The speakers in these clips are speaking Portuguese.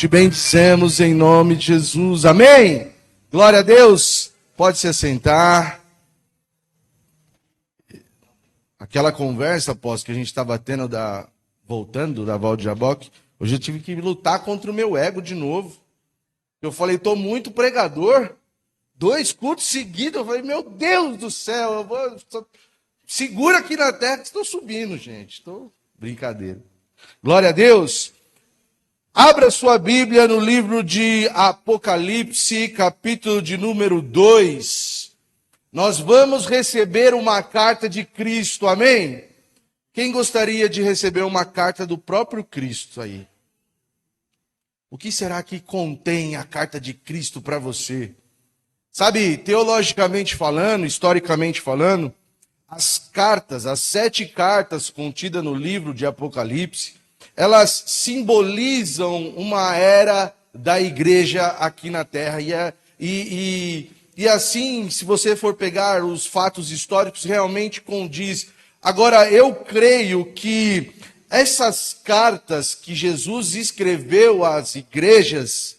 te bendizemos em nome de Jesus. Amém? Glória a Deus. Pode se assentar. Aquela conversa, após que a gente estava tendo voltando da Val de Jaboque, hoje eu tive que lutar contra o meu ego de novo. Eu falei, estou muito pregador. 2 cultos seguidos. Eu falei, meu Deus do céu. Segura aqui na terra que estou subindo, gente. Brincadeira. Glória a Deus. Abra sua Bíblia no livro de Apocalipse, capítulo de número 2. Nós vamos receber uma carta de Cristo, amém? Quem gostaria de receber uma carta do próprio Cristo aí? O que será que contém a carta de Cristo para você? Sabe, teologicamente falando, historicamente falando, as 7 cartas contidas no livro de Apocalipse, elas simbolizam uma era da igreja aqui na terra. E assim, se você for pegar os fatos históricos, realmente condiz. Agora, eu creio que essas cartas que Jesus escreveu às igrejas,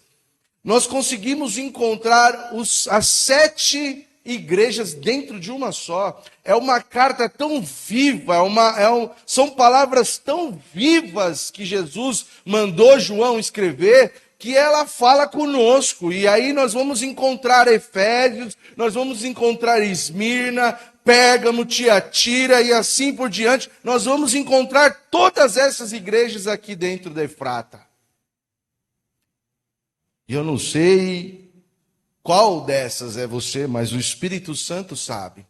nós conseguimos encontrar as 7 igrejas dentro de uma só. É uma carta tão viva, são palavras tão vivas que Jesus mandou João escrever, que ela fala conosco. E aí nós vamos encontrar Efésios, nós vamos encontrar Esmirna, Pérgamo, Tiatira e assim por diante. Nós vamos encontrar todas essas igrejas aqui dentro da Efrata. E eu não sei qual dessas é você, mas o Espírito Santo sabe.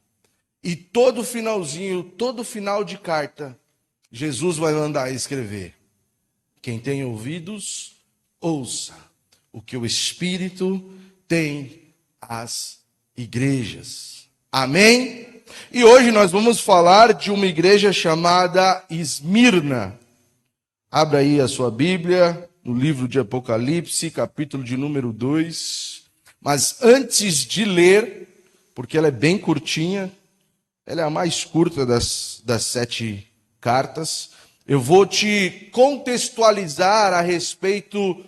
E todo final de carta, Jesus vai mandar escrever. Quem tem ouvidos, ouça o que o Espírito tem às igrejas. Amém? E hoje nós vamos falar de uma igreja chamada Esmirna. Abra aí a sua Bíblia, no livro de Apocalipse, capítulo de número 2. Mas antes de ler, porque ela é bem curtinha, ela é a mais curta das 7 cartas, eu vou te contextualizar a respeito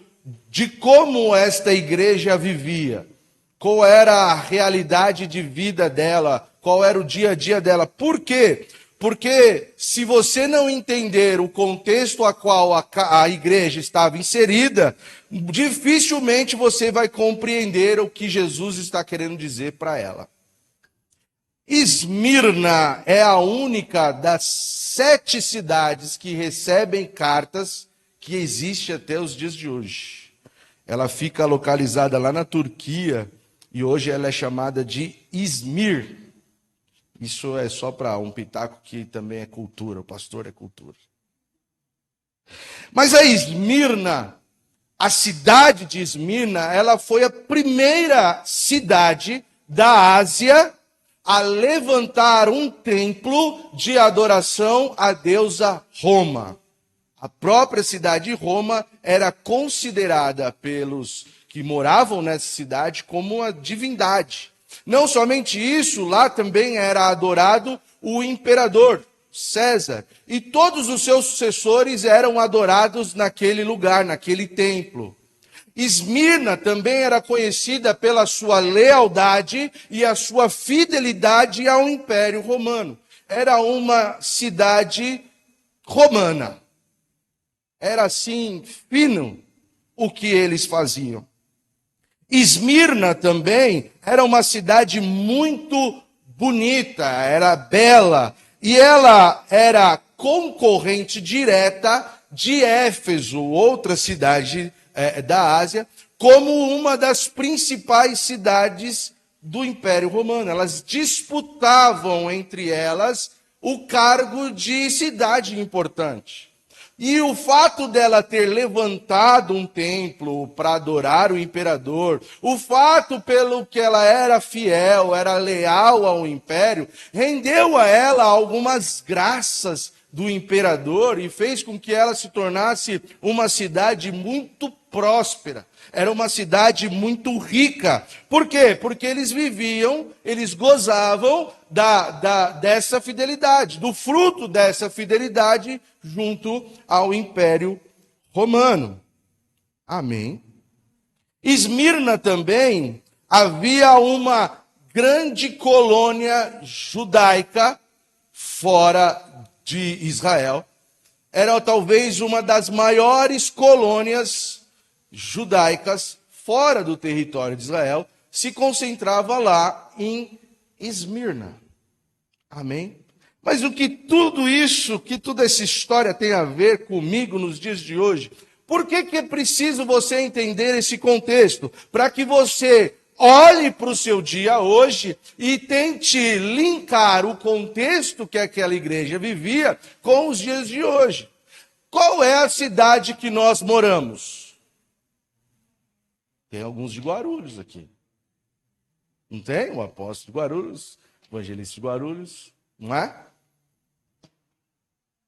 de como esta igreja vivia, qual era a realidade de vida dela, qual era o dia a dia dela. Por quê? Porque se você não entender o contexto a qual a igreja estava inserida, dificilmente você vai compreender o que Jesus está querendo dizer para ela. Esmirna é a única das 7 cidades que recebem cartas que existe até os dias de hoje. Ela fica localizada lá na Turquia e hoje ela é chamada de Izmir. Isso é só para um pitaco que também é cultura, o pastor é cultura. Mas a Esmirna, a cidade de Esmirna, ela foi a primeira cidade da Ásia a levantar um templo de adoração à deusa Roma. A própria cidade de Roma era considerada pelos que moravam nessa cidade como uma divindade. Não somente isso, lá também era adorado o imperador, César. E todos os seus sucessores eram adorados naquele lugar, naquele templo. Esmirna também era conhecida pela sua lealdade e a sua fidelidade ao Império Romano. Era uma cidade romana. Era assim, fino o que eles faziam. Esmirna também era uma cidade muito bonita, era bela, e ela era concorrente direta de Éfeso, outra cidade da Ásia, como uma das principais cidades do Império Romano. Elas disputavam entre elas o cargo de cidade importante. E o fato dela ter levantado um templo para adorar o imperador, o fato pelo que ela era fiel, era leal ao império, rendeu a ela algumas graças do imperador e fez com que ela se tornasse uma cidade muito próspera. Era uma cidade muito rica. Por quê? Porque eles viviam, eles gozavam dessa fidelidade, do fruto dessa fidelidade junto ao Império Romano. Amém. Esmirna também havia uma grande colônia judaica fora de Israel. Era talvez uma das maiores colônias judaicas fora do território de Israel, se concentrava lá em Esmirna. Amém? Mas o que tudo isso, que toda essa história tem a ver comigo nos dias de hoje? Por que é preciso você entender esse contexto? Para que você olhe para o seu dia hoje e tente linkar o contexto que aquela igreja vivia com os dias de hoje. Qual é a cidade que nós moramos? Tem alguns de Guarulhos aqui. Não tem? O apóstolo de Guarulhos, o evangelista de Guarulhos, não é?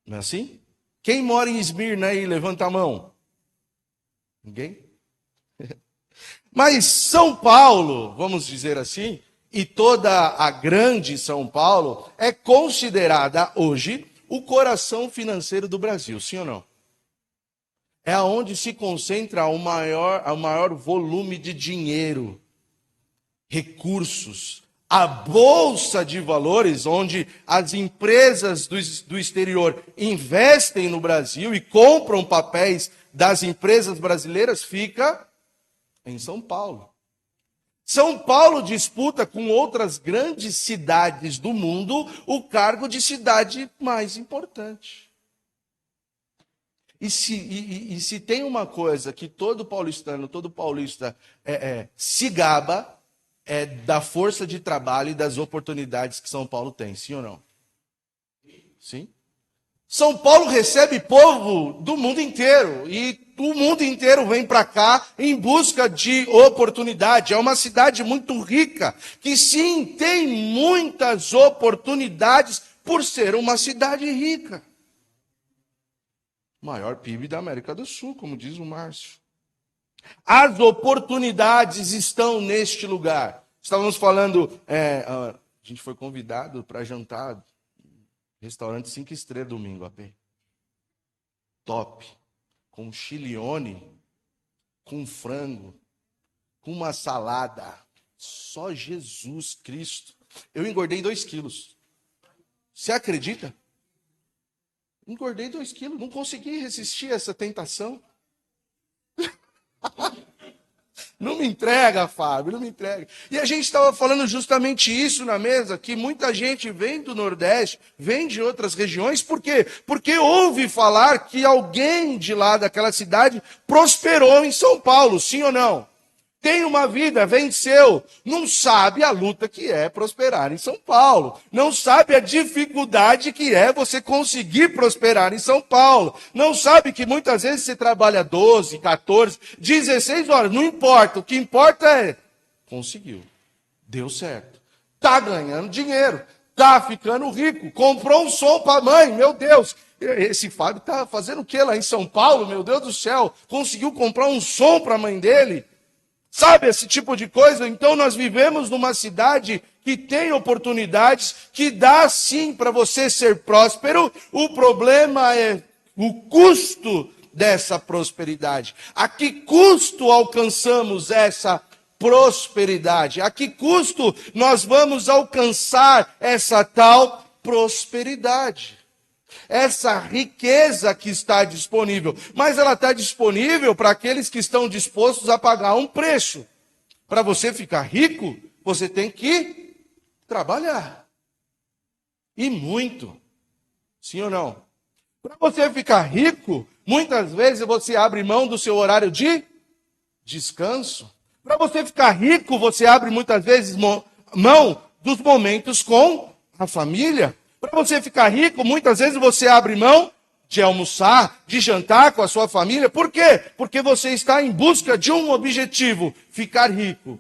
Não é assim? Quem mora em Esmirna aí, levanta a mão. Ninguém? Mas São Paulo, vamos dizer assim, e toda a grande São Paulo, é considerada hoje o coração financeiro do Brasil, sim ou não? É onde se concentra o maior volume de dinheiro, recursos, a bolsa de valores, onde as empresas do exterior investem no Brasil e compram papéis das empresas brasileiras, fica em São Paulo. São Paulo disputa com outras grandes cidades do mundo o cargo de cidade mais importante. E se tem uma coisa que todo paulistano, todo paulista se gaba, é da força de trabalho e das oportunidades que São Paulo tem, sim ou não? Sim. São Paulo recebe povo do mundo inteiro e o mundo inteiro vem para cá em busca de oportunidade. É uma cidade muito rica, que sim, tem muitas oportunidades por ser uma cidade rica. Maior PIB da América do Sul, como diz o Márcio. As oportunidades estão neste lugar. Estávamos falando, a gente foi convidado para jantar, restaurante 5 estrelas domingo, AP. Top. Com chilione, com frango, com uma salada. Só Jesus Cristo. Eu engordei 2 quilos. Você acredita? Engordei 2 quilos. Não consegui resistir a essa tentação. Não me entrega, Fábio, não me entrega. E a gente estava falando justamente isso na mesa, que muita gente vem do Nordeste, vem de outras regiões, por quê? Porque ouve falar que alguém de lá daquela cidade prosperou em São Paulo, sim ou não? Tem uma vida, venceu, não sabe a luta que é prosperar em São Paulo, não sabe a dificuldade que é você conseguir prosperar em São Paulo, não sabe que muitas vezes você trabalha 12, 14, 16 horas, não importa, o que importa é, conseguiu, deu certo, está ganhando dinheiro, está ficando rico, comprou um som para a mãe, meu Deus, esse Fábio está fazendo o que lá em São Paulo, meu Deus do céu, conseguiu comprar um som para a mãe dele. Sabe esse tipo de coisa? Então nós vivemos numa cidade que tem oportunidades, que dá sim para você ser próspero. O problema é o custo dessa prosperidade. A que custo alcançamos essa prosperidade? A que custo nós vamos alcançar essa tal prosperidade? Essa riqueza que está disponível, mas ela está disponível para aqueles que estão dispostos a pagar um preço. Para você ficar rico, você tem que trabalhar. E muito. Sim ou não? Para você ficar rico, muitas vezes você abre mão do seu horário de descanso. Para você ficar rico, você abre muitas vezes mão dos momentos com a família. Para você ficar rico, muitas vezes você abre mão de almoçar, de jantar com a sua família. Por quê? Porque você está em busca de um objetivo: ficar rico,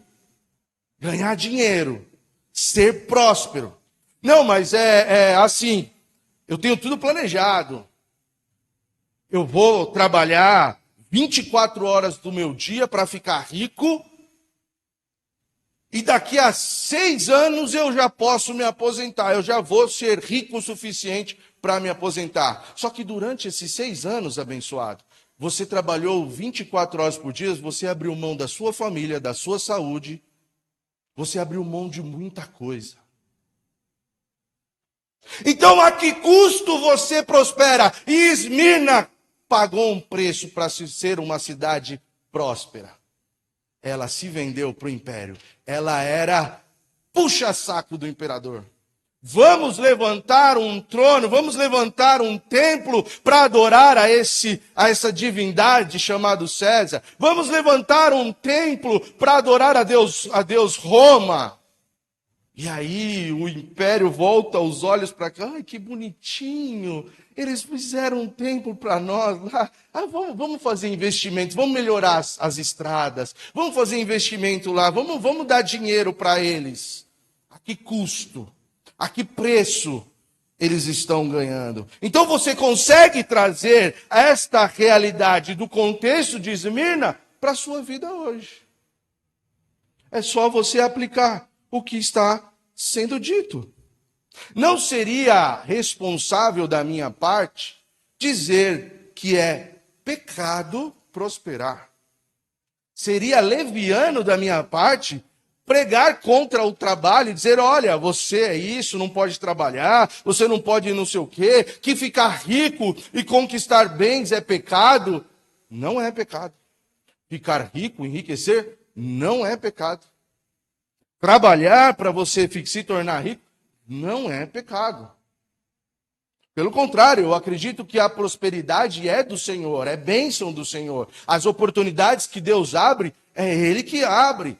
ganhar dinheiro, ser próspero. Não, mas é assim, eu tenho tudo planejado. Eu vou trabalhar 24 horas do meu dia para ficar rico. E daqui a 6 anos eu já posso me aposentar, eu já vou ser rico o suficiente para me aposentar. Só que durante esses 6 anos, abençoado, Você trabalhou 24 horas por dia, você abriu mão da sua família, da sua saúde, você abriu mão de muita coisa. Então, a que custo você prospera? E Esmirna pagou um preço para ser uma cidade próspera. Ela se vendeu para o império. Ela era puxa-saco do imperador. Vamos levantar um trono, vamos levantar um templo para adorar a essa divindade chamado César. Vamos levantar um templo para adorar a Deus Roma. E aí o império volta os olhos para cá. Ai, que bonitinho. Eles fizeram um templo para nós lá. Vamos fazer investimentos, vamos melhorar as estradas. Vamos fazer investimento lá, vamos dar dinheiro para eles. A que custo? A que preço eles estão ganhando? Então você consegue trazer esta realidade do contexto de Esmirna para a sua vida hoje. É só você aplicar o que está sendo dito. Não seria responsável da minha parte dizer que é pecado prosperar. Seria leviano da minha parte pregar contra o trabalho e dizer, olha, você é isso, não pode trabalhar, você não pode não sei o quê, que ficar rico e conquistar bens é pecado. Não é pecado. Ficar rico, enriquecer, não é pecado. Trabalhar para você se tornar rico, não é pecado. Pelo contrário, eu acredito que a prosperidade é do Senhor, é bênção do Senhor. As oportunidades que Deus abre, é Ele que abre.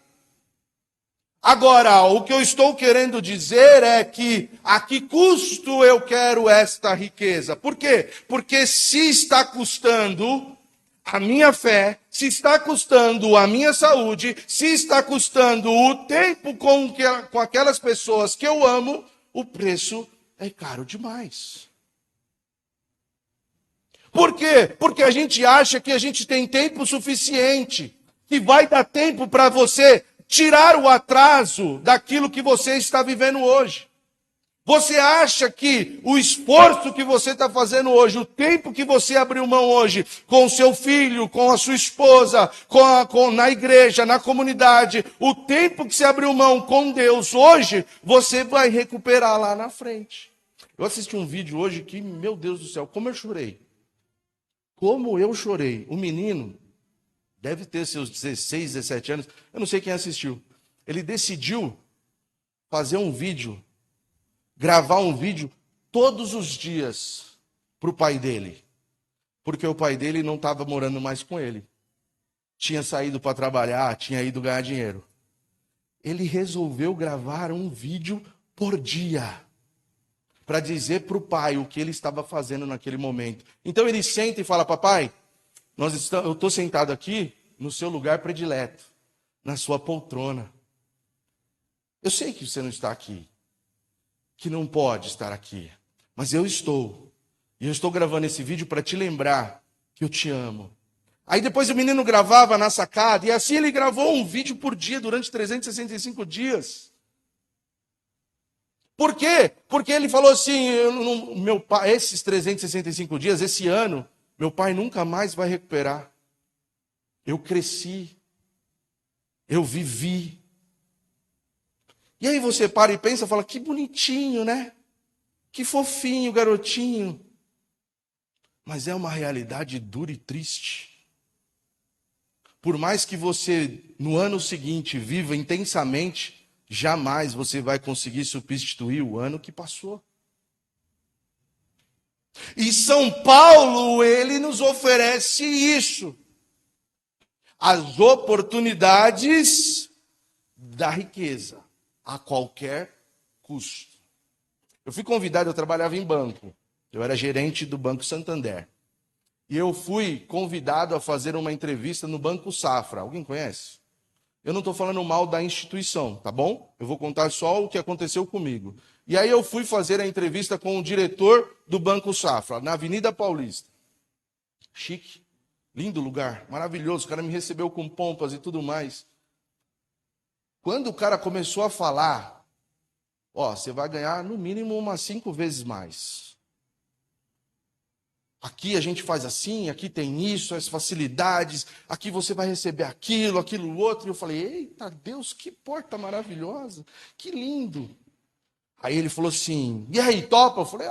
Agora, o que eu estou querendo dizer é que a que custo eu quero esta riqueza? Por quê? Porque se está custando a minha fé, se está custando a minha saúde, se está custando o tempo com aquelas pessoas que eu amo, o preço é caro demais. Por quê? Porque a gente acha que a gente tem tempo suficiente, que vai dar tempo para você tirar o atraso daquilo que você está vivendo hoje. Você acha que o esforço que você está fazendo hoje, o tempo que você abriu mão hoje, com o seu filho, com a sua esposa, na igreja, na comunidade, o tempo que você abriu mão com Deus hoje, você vai recuperar lá na frente. Eu assisti um vídeo hoje que, meu Deus do céu, como eu chorei. Como eu chorei. O menino deve ter seus 16, 17 anos, eu não sei quem assistiu. Ele decidiu fazer um vídeo, gravar um vídeo todos os dias para o pai dele. Porque o pai dele não estava morando mais com ele. Tinha saído para trabalhar, tinha ido ganhar dinheiro. Ele resolveu gravar um vídeo por dia para dizer para o pai o que ele estava fazendo naquele momento. Então ele senta e fala, papai, eu estou sentado aqui no seu lugar predileto, na sua poltrona. Eu sei que você não está aqui, que não pode estar aqui, mas eu estou. E eu estou gravando esse vídeo para te lembrar que eu te amo. Aí depois o menino gravava na sacada, e assim ele gravou um vídeo por dia durante 365 dias. Por quê? Porque ele falou assim, meu pai, esses 365 dias, esse ano, meu pai nunca mais vai recuperar. Eu cresci. Eu vivi. E aí você para e pensa e fala, que bonitinho, né? Que fofinho, garotinho. Mas é uma realidade dura e triste. Por mais que você, no ano seguinte, viva intensamente, jamais você vai conseguir substituir o ano que passou. E São Paulo, ele nos oferece isso. As oportunidades da riqueza, a qualquer custo. Eu fui convidado, eu trabalhava em banco. Eu era gerente do Banco Santander. E eu fui convidado a fazer uma entrevista no Banco Safra. Alguém conhece? Eu não estou falando mal da instituição, tá bom? Eu vou contar só o que aconteceu comigo. E aí eu fui fazer a entrevista com o diretor do Banco Safra, na Avenida Paulista. Chique, lindo lugar, maravilhoso. O cara me recebeu com pompas e tudo mais. Quando o cara começou a falar, ó, você vai ganhar no mínimo umas 5 vezes mais. Aqui a gente faz assim, aqui tem isso, as facilidades, aqui você vai receber aquilo, aquilo outro. E eu falei, eita Deus, que porta maravilhosa, que lindo. Aí ele falou assim, e aí, topa? Eu falei,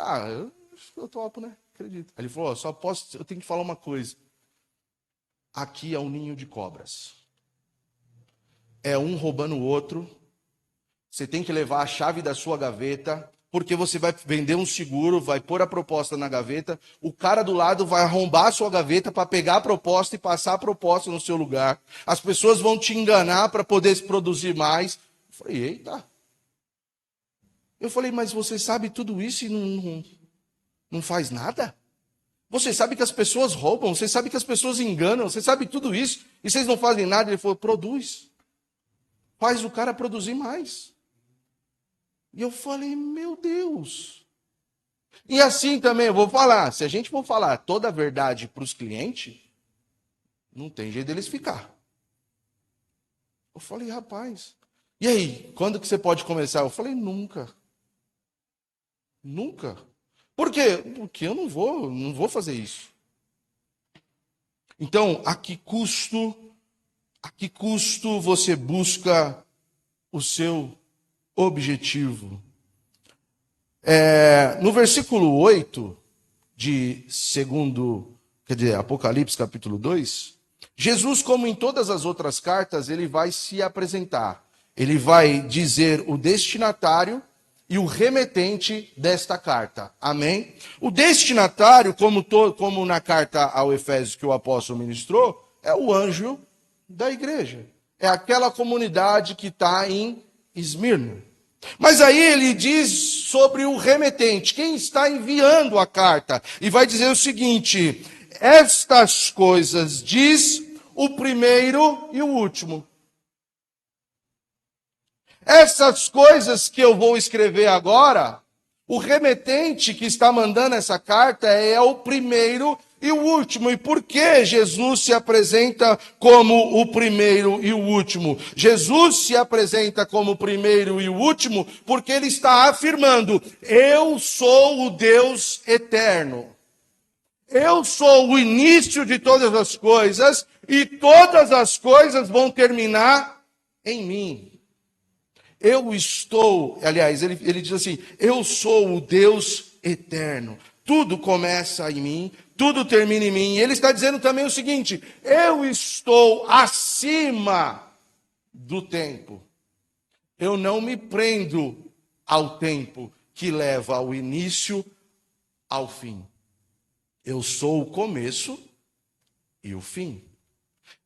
eu topo, né? Acredito. Aí ele falou, eu tenho que falar uma coisa. Aqui é um ninho de cobras. É um roubando o outro. Você tem que levar a chave da sua gaveta, porque você vai vender um seguro, vai pôr a proposta na gaveta, o cara do lado vai arrombar a sua gaveta para pegar a proposta e passar a proposta no seu lugar. As pessoas vão te enganar para poder se produzir mais. Eu falei, eita. Eu falei, mas você sabe tudo isso e não faz nada? Você sabe que as pessoas roubam, você sabe que as pessoas enganam, você sabe tudo isso e vocês não fazem nada? Ele falou, produz. Faz o cara produzir mais. E eu falei, meu Deus. E assim também, eu vou falar, se a gente for falar toda a verdade para os clientes, não tem jeito deles ficar. Eu falei, rapaz, e aí, quando que você pode começar? Eu falei, nunca. Nunca. Por quê? Porque eu não vou fazer isso. Então, a que custo você busca o seu objetivo? No versículo 8 de Apocalipse capítulo 2, Jesus, como em todas as outras cartas, ele vai se apresentar. Ele vai dizer o destinatário e o remetente desta carta. Amém? O destinatário, como na carta ao Efésios que o apóstolo ministrou, é o anjo da igreja. É aquela comunidade que está em Esmirna. Mas aí ele diz sobre o remetente, quem está enviando a carta. E vai dizer o seguinte, estas coisas diz o primeiro e o último. Essas coisas que eu vou escrever agora, o remetente que está mandando essa carta é o primeiro e o último. E por que Jesus se apresenta como o primeiro e o último? Jesus se apresenta como o primeiro e o último porque ele está afirmando, eu sou o Deus eterno. Eu sou o início de todas as coisas e todas as coisas vão terminar em mim. Eu estou, aliás, ele diz assim, eu sou o Deus eterno. Tudo começa em mim, tudo termina em mim. E ele está dizendo também o seguinte, eu estou acima do tempo. Eu não me prendo ao tempo que leva ao início ao fim. Eu sou o começo e o fim.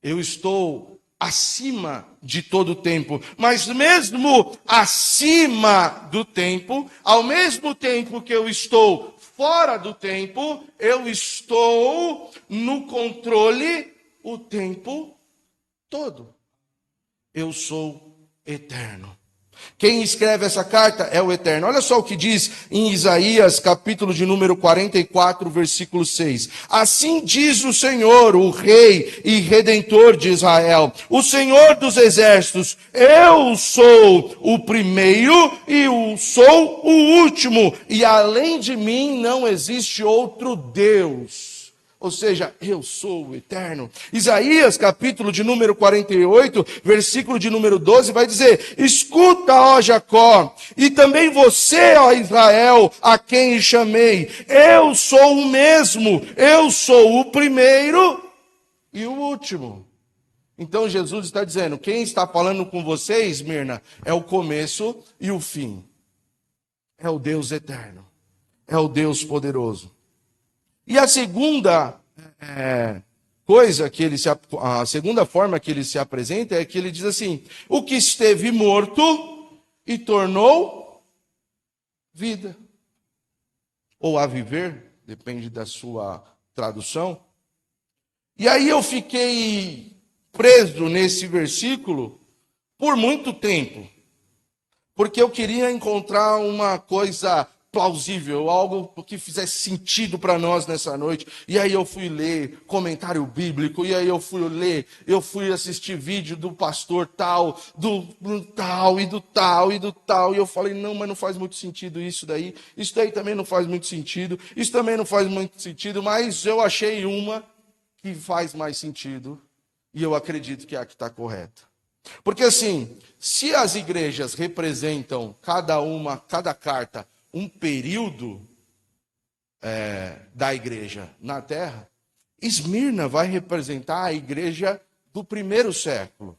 Eu estou acima de todo o tempo, mas mesmo acima do tempo, ao mesmo tempo que eu estou fora do tempo, eu estou no controle o tempo todo. Eu sou eterno. Quem escreve essa carta é o Eterno. Olha só o que diz em Isaías, capítulo de número 44, versículo 6. Assim diz o Senhor, o Rei e Redentor de Israel, o Senhor dos Exércitos, eu sou o primeiro e sou o último, e além de mim não existe outro Deus. Ou seja, eu sou o eterno. Isaías, capítulo de número 48, versículo de número 12, vai dizer, escuta, ó Jacó, e também você, ó Israel, a quem chamei. Eu sou o mesmo, eu sou o primeiro e o último. Então Jesus está dizendo, quem está falando com você, Esmirna, é o começo e o fim. É o Deus eterno. É o Deus poderoso. E a segunda a segunda forma que ele se apresenta é que ele diz assim, o que esteve morto e tornou vida. Ou a viver, depende da sua tradução. E aí eu fiquei preso nesse versículo por muito tempo. Porque eu queria encontrar uma coisa plausível, algo que fizesse sentido para nós nessa noite. E aí eu fui ler comentário bíblico, e aí eu fui assistir vídeo do pastor tal, do tal e do tal e do tal. E eu falei, não, mas não faz muito sentido isso daí também não faz muito sentido, isso também não faz muito sentido, mas eu achei uma que faz mais sentido, e eu acredito que é a que está correta. Porque assim, se as igrejas representam cada carta, um período da igreja na terra, Esmirna vai representar a igreja do primeiro século.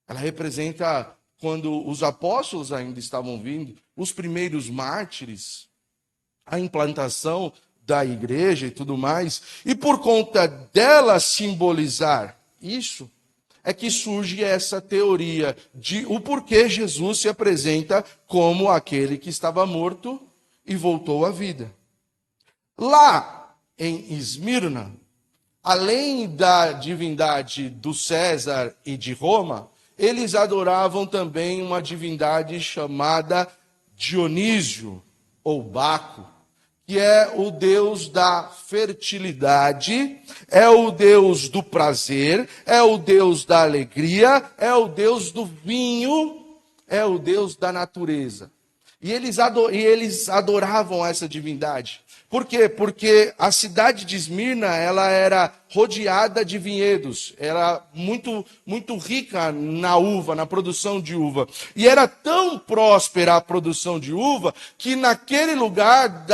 Ela representa quando os apóstolos ainda estavam vindo, os primeiros mártires, a implantação da igreja e tudo mais. E por conta dela simbolizar isso, é que surge essa teoria de o porquê Jesus se apresenta como aquele que estava morto e voltou à vida. Lá em Esmirna, além da divindade do César e de Roma, eles adoravam também uma divindade chamada Dionísio, ou Baco, que é o deus da fertilidade, é o deus do prazer, é o deus da alegria, é o deus do vinho, é o deus da natureza. E eles adoravam essa divindade. Por quê? Porque a cidade de Esmirna, ela era rodeada de vinhedos, era muito, muito rica na uva, na produção de uva. E era tão próspera a produção de uva, que naquele lugar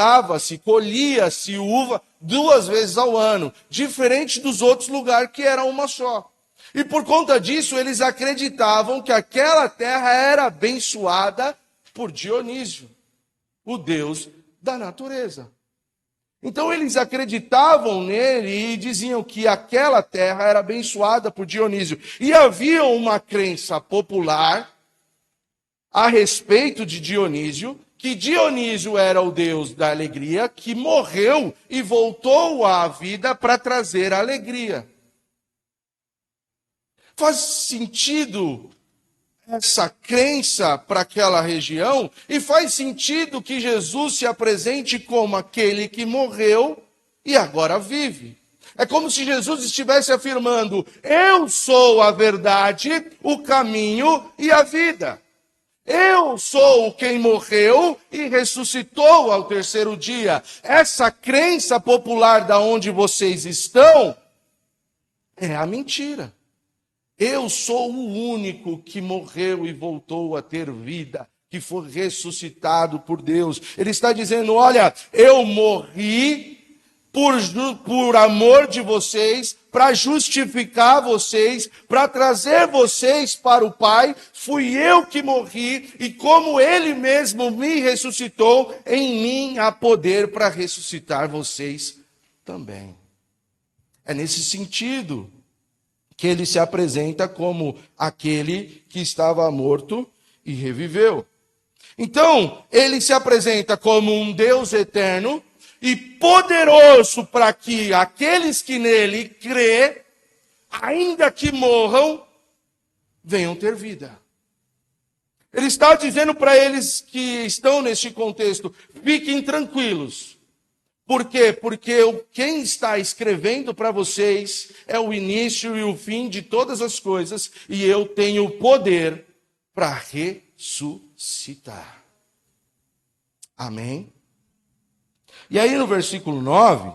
colhia-se uva 2 vezes ao ano, diferente dos outros lugares que era uma só. E por conta disso, eles acreditavam que aquela terra era abençoada por Dionísio, o deus da natureza. Então eles acreditavam nele e diziam que aquela terra era abençoada por Dionísio. E havia uma crença popular a respeito de Dionísio, que Dionísio era o deus da alegria, que morreu e voltou à vida para trazer alegria. Faz sentido essa crença para aquela região, e faz sentido que Jesus se apresente como aquele que morreu e agora vive. É como se Jesus estivesse afirmando: eu sou a verdade, o caminho e a vida. Eu sou quem morreu e ressuscitou ao 3º dia. Essa crença popular da onde vocês estão é a mentira. Eu sou o único que morreu e voltou a ter vida, que foi ressuscitado por Deus. Ele está dizendo: olha, eu morri por amor de vocês, para justificar vocês, para trazer vocês para o Pai. Fui eu que morri, e como Ele mesmo me ressuscitou, em mim há poder para ressuscitar vocês também. É nesse sentido que ele se apresenta como aquele que estava morto e reviveu. Então, ele se apresenta como um Deus eterno e poderoso para que aqueles que nele crê, ainda que morram, venham ter vida. Ele está dizendo para eles que estão neste contexto: fiquem tranquilos. Por quê? Porque quem está escrevendo para vocês é o início e o fim de todas as coisas, e eu tenho poder para ressuscitar. Amém? E aí no versículo 9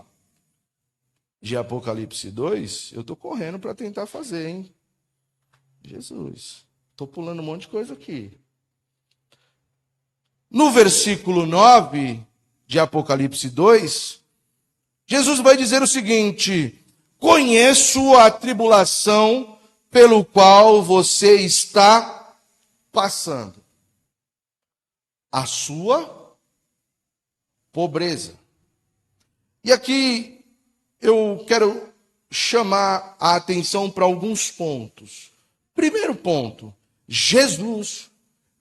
de Apocalipse 2, eu estou correndo para tentar fazer, hein? Jesus, estou pulando um monte de coisa aqui. No versículo 9 de Apocalipse 2, Jesus vai dizer o seguinte: conheço a tribulação pelo qual você está passando, a sua pobreza. E aqui eu quero chamar a atenção para alguns pontos. Primeiro ponto: Jesus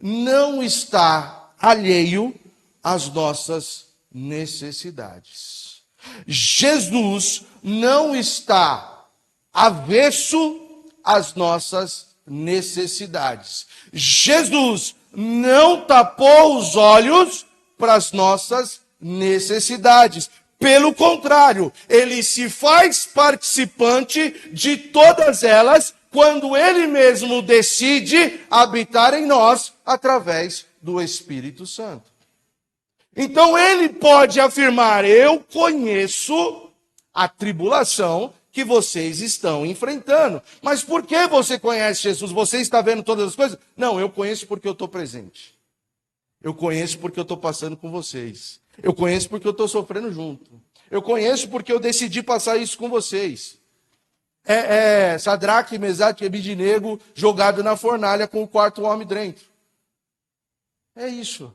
não está alheio às nossas necessidades. Jesus não está avesso às nossas necessidades. Jesus não tapou os olhos para as nossas necessidades. Pelo contrário, ele se faz participante de todas elas quando ele mesmo decide habitar em nós através do Espírito Santo. Então ele pode afirmar: eu conheço a tribulação que vocês estão enfrentando. Mas por que você conhece Jesus? Você está vendo todas as coisas? Não, eu conheço porque eu estou presente. Eu conheço porque eu estou passando com vocês. Eu conheço porque eu estou sofrendo junto. Eu conheço porque eu decidi passar isso com vocês. Sadraque, Mesaque e Abednego jogado na fornalha com o quarto homem dentro. É isso.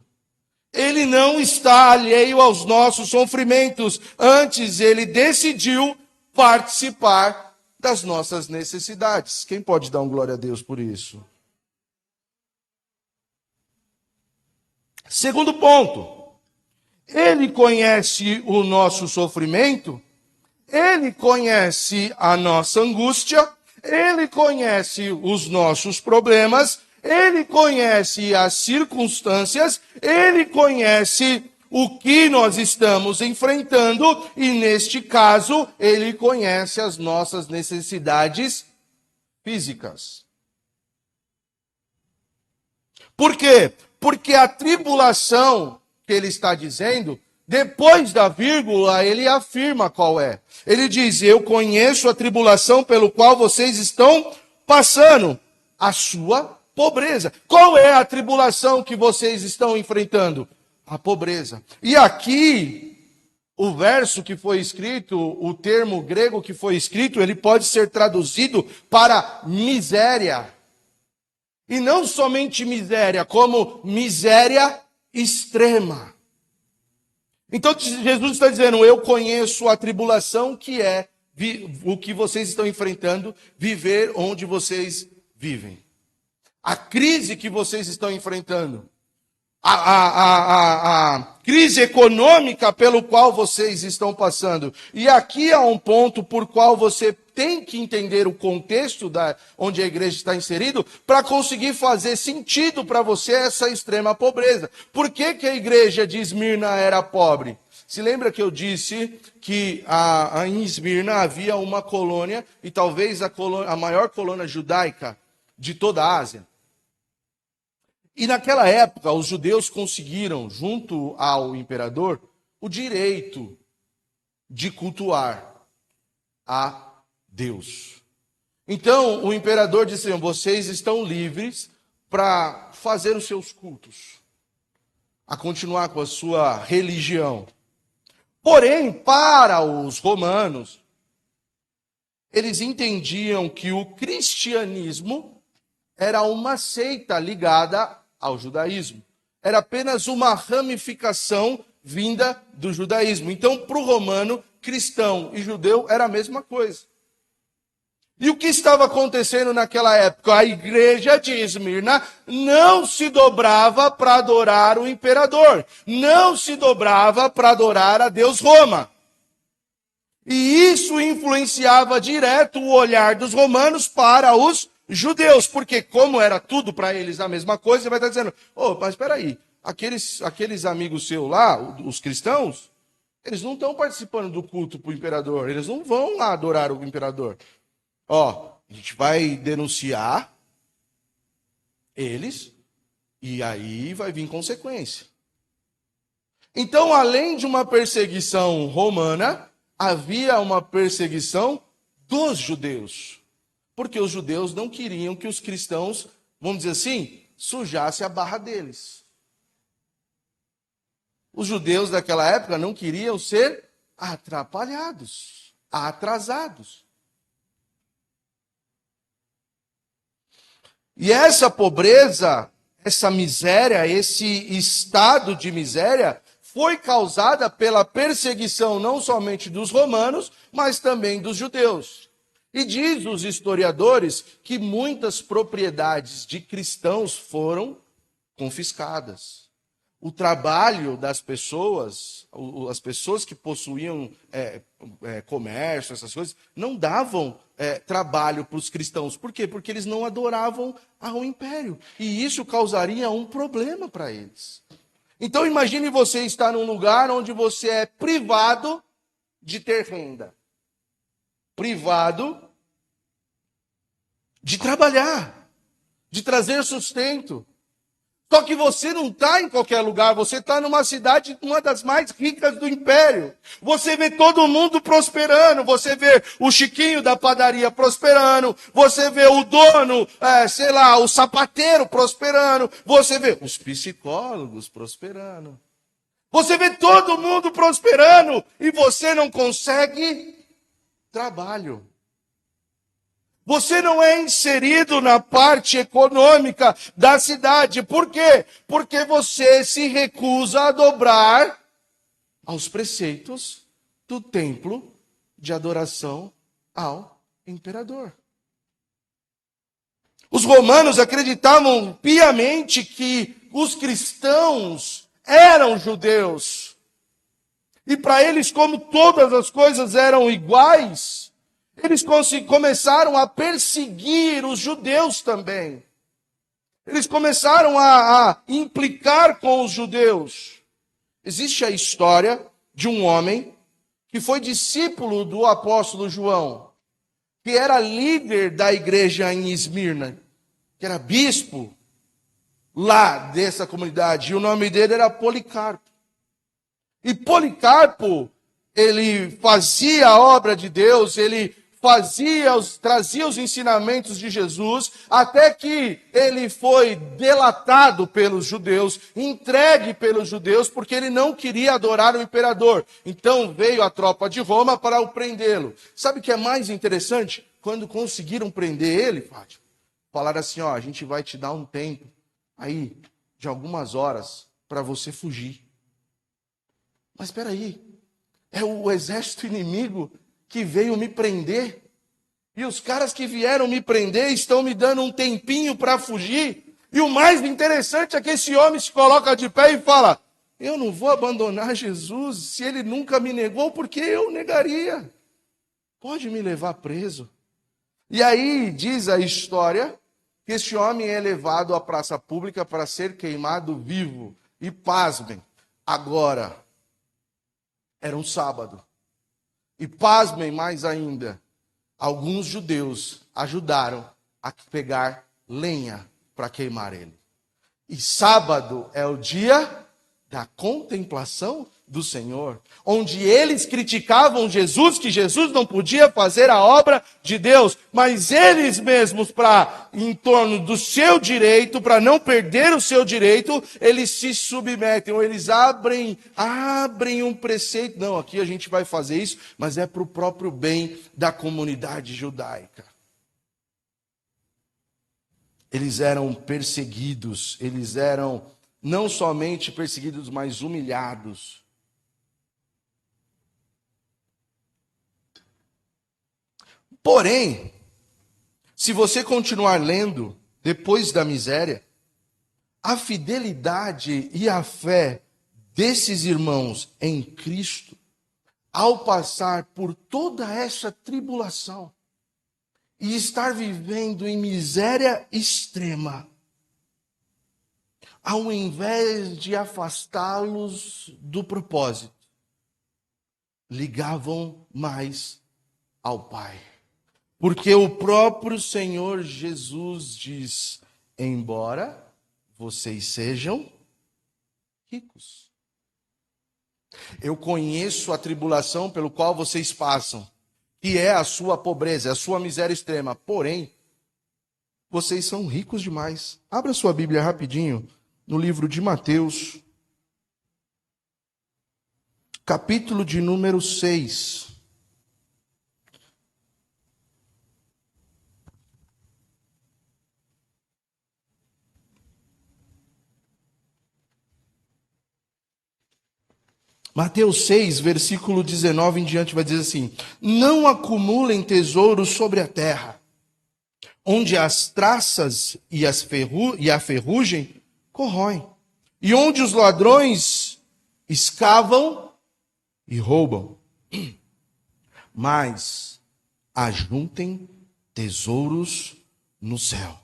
Ele não está alheio aos nossos sofrimentos. Antes, ele decidiu participar das nossas necessidades. Quem pode dar um glória a Deus por isso? Segundo ponto, ele conhece o nosso sofrimento, ele conhece a nossa angústia, ele conhece os nossos problemas, ele conhece as circunstâncias, ele conhece o que nós estamos enfrentando e, neste caso, ele conhece as nossas necessidades físicas. Por quê? Porque a tribulação que ele está dizendo, depois da vírgula, ele afirma qual é. Ele diz: eu conheço a tribulação pelo qual vocês estão passando, a sua pobreza. Qual é a tribulação que vocês estão enfrentando? A pobreza. E aqui, o verso que foi escrito, o termo grego que foi escrito, ele pode ser traduzido para miséria. E não somente miséria, como miséria extrema. Então Jesus está dizendo: eu conheço a tribulação que é o que vocês estão enfrentando, viver onde vocês vivem. A crise que vocês estão enfrentando. A crise econômica pelo qual vocês estão passando. E aqui há um ponto por qual você tem que entender o contexto onde a igreja está inserido para conseguir fazer sentido para você essa extrema pobreza. Por que a igreja de Esmirna era pobre? Se lembra que eu disse que em Esmirna havia uma colônia, e talvez a maior colônia judaica de toda a Ásia? E naquela época, os judeus conseguiram, junto ao imperador, o direito de cultuar a Deus. Então, o imperador disse: vocês estão livres para fazer os seus cultos, a continuar com a sua religião. Porém, para os romanos, eles entendiam que o cristianismo era uma seita ligada ao judaísmo. Era apenas uma ramificação vinda do judaísmo. Então, para o romano, cristão e judeu era a mesma coisa. E o que estava acontecendo naquela época? A igreja de Esmirna não se dobrava para adorar o imperador. Não se dobrava para adorar a Deus Roma. E isso influenciava direto o olhar dos romanos para os judeus, porque como era tudo para eles a mesma coisa, você vai estar dizendo: mas espera aí, aqueles amigos seus lá, os cristãos, eles não estão participando do culto para o imperador, eles não vão lá adorar o imperador. A gente vai denunciar eles e aí vai vir consequência. Então, além de uma perseguição romana, havia uma perseguição dos judeus. Porque os judeus não queriam que os cristãos, vamos dizer assim, sujassem a barra deles. Os judeus daquela época não queriam ser atrapalhados, atrasados. E essa pobreza, essa miséria, esse estado de miséria, foi causada pela perseguição não somente dos romanos, mas também dos judeus. E diz os historiadores que muitas propriedades de cristãos foram confiscadas. O trabalho das pessoas, as pessoas que possuíam comércio, essas coisas, não davam trabalho para os cristãos. Por quê? Porque eles não adoravam ao império. E isso causaria um problema para eles. Então imagine você estar num lugar onde você é privado de ter renda. Privado de trabalhar, de trazer sustento. Só que você não está em qualquer lugar, você está numa cidade, uma das mais ricas do império. Você vê todo mundo prosperando, você vê o Chiquinho da padaria prosperando, você vê o dono, o sapateiro prosperando, você vê os psicólogos prosperando. Você vê todo mundo prosperando e você não consegue trabalho. Você não é inserido na parte econômica da cidade. Por quê? Porque você se recusa a dobrar aos preceitos do templo de adoração ao imperador. Os romanos acreditavam piamente que os cristãos eram judeus. E para eles, como todas as coisas eram iguais, eles começaram a perseguir os judeus também. Eles começaram a implicar com os judeus. Existe a história de um homem que foi discípulo do apóstolo João, que era líder da igreja em Esmirna, que era bispo lá dessa comunidade, e o nome dele era Policarpo. E Policarpo, ele fazia a obra de Deus, ele trazia os ensinamentos de Jesus, até que ele foi delatado pelos judeus, entregue pelos judeus, porque ele não queria adorar o imperador. Então veio a tropa de Roma para o prendê-lo. Sabe o que é mais interessante? Quando conseguiram prender ele, Fátima, falaram assim, a gente vai te dar um tempo aí, de algumas horas, para você fugir. Mas espera aí, é o exército inimigo que veio me prender, e os caras que vieram me prender estão me dando um tempinho para fugir, e o mais interessante é que esse homem se coloca de pé e fala, eu não vou abandonar Jesus, se ele nunca me negou, porque eu negaria? Pode me levar preso. E aí diz a história que esse homem é levado à praça pública para ser queimado vivo, e pasmem, agora era um sábado. E pasmem mais ainda, alguns judeus ajudaram a pegar lenha para queimar ele. E sábado é o dia da contemplação do Senhor, onde eles criticavam Jesus, que Jesus não podia fazer a obra de Deus, mas eles mesmos, em torno do seu direito, para não perder o seu direito, eles se submetem, ou eles abrem um preceito, não, aqui a gente vai fazer isso, mas é para o próprio bem da comunidade judaica. Eles eram perseguidos, eles eram não somente perseguidos, mas humilhados. Porém, se você continuar lendo, depois da miséria, a fidelidade e a fé desses irmãos em Cristo, ao passar por toda essa tribulação e estar vivendo em miséria extrema, ao invés de afastá-los do propósito, ligavam mais ao Pai. Porque o próprio Senhor Jesus diz, embora vocês sejam ricos. Eu conheço a tribulação pelo qual vocês passam, que é a sua pobreza, a sua miséria extrema. Porém, vocês são ricos demais. Abra sua Bíblia rapidinho no livro de Mateus, capítulo de número 6. Mateus 6, versículo 19 em diante, vai dizer assim, não acumulem tesouros sobre a terra, onde as traças e a ferrugem corroem, e onde os ladrões escavam e roubam. Mas ajuntem tesouros no céu,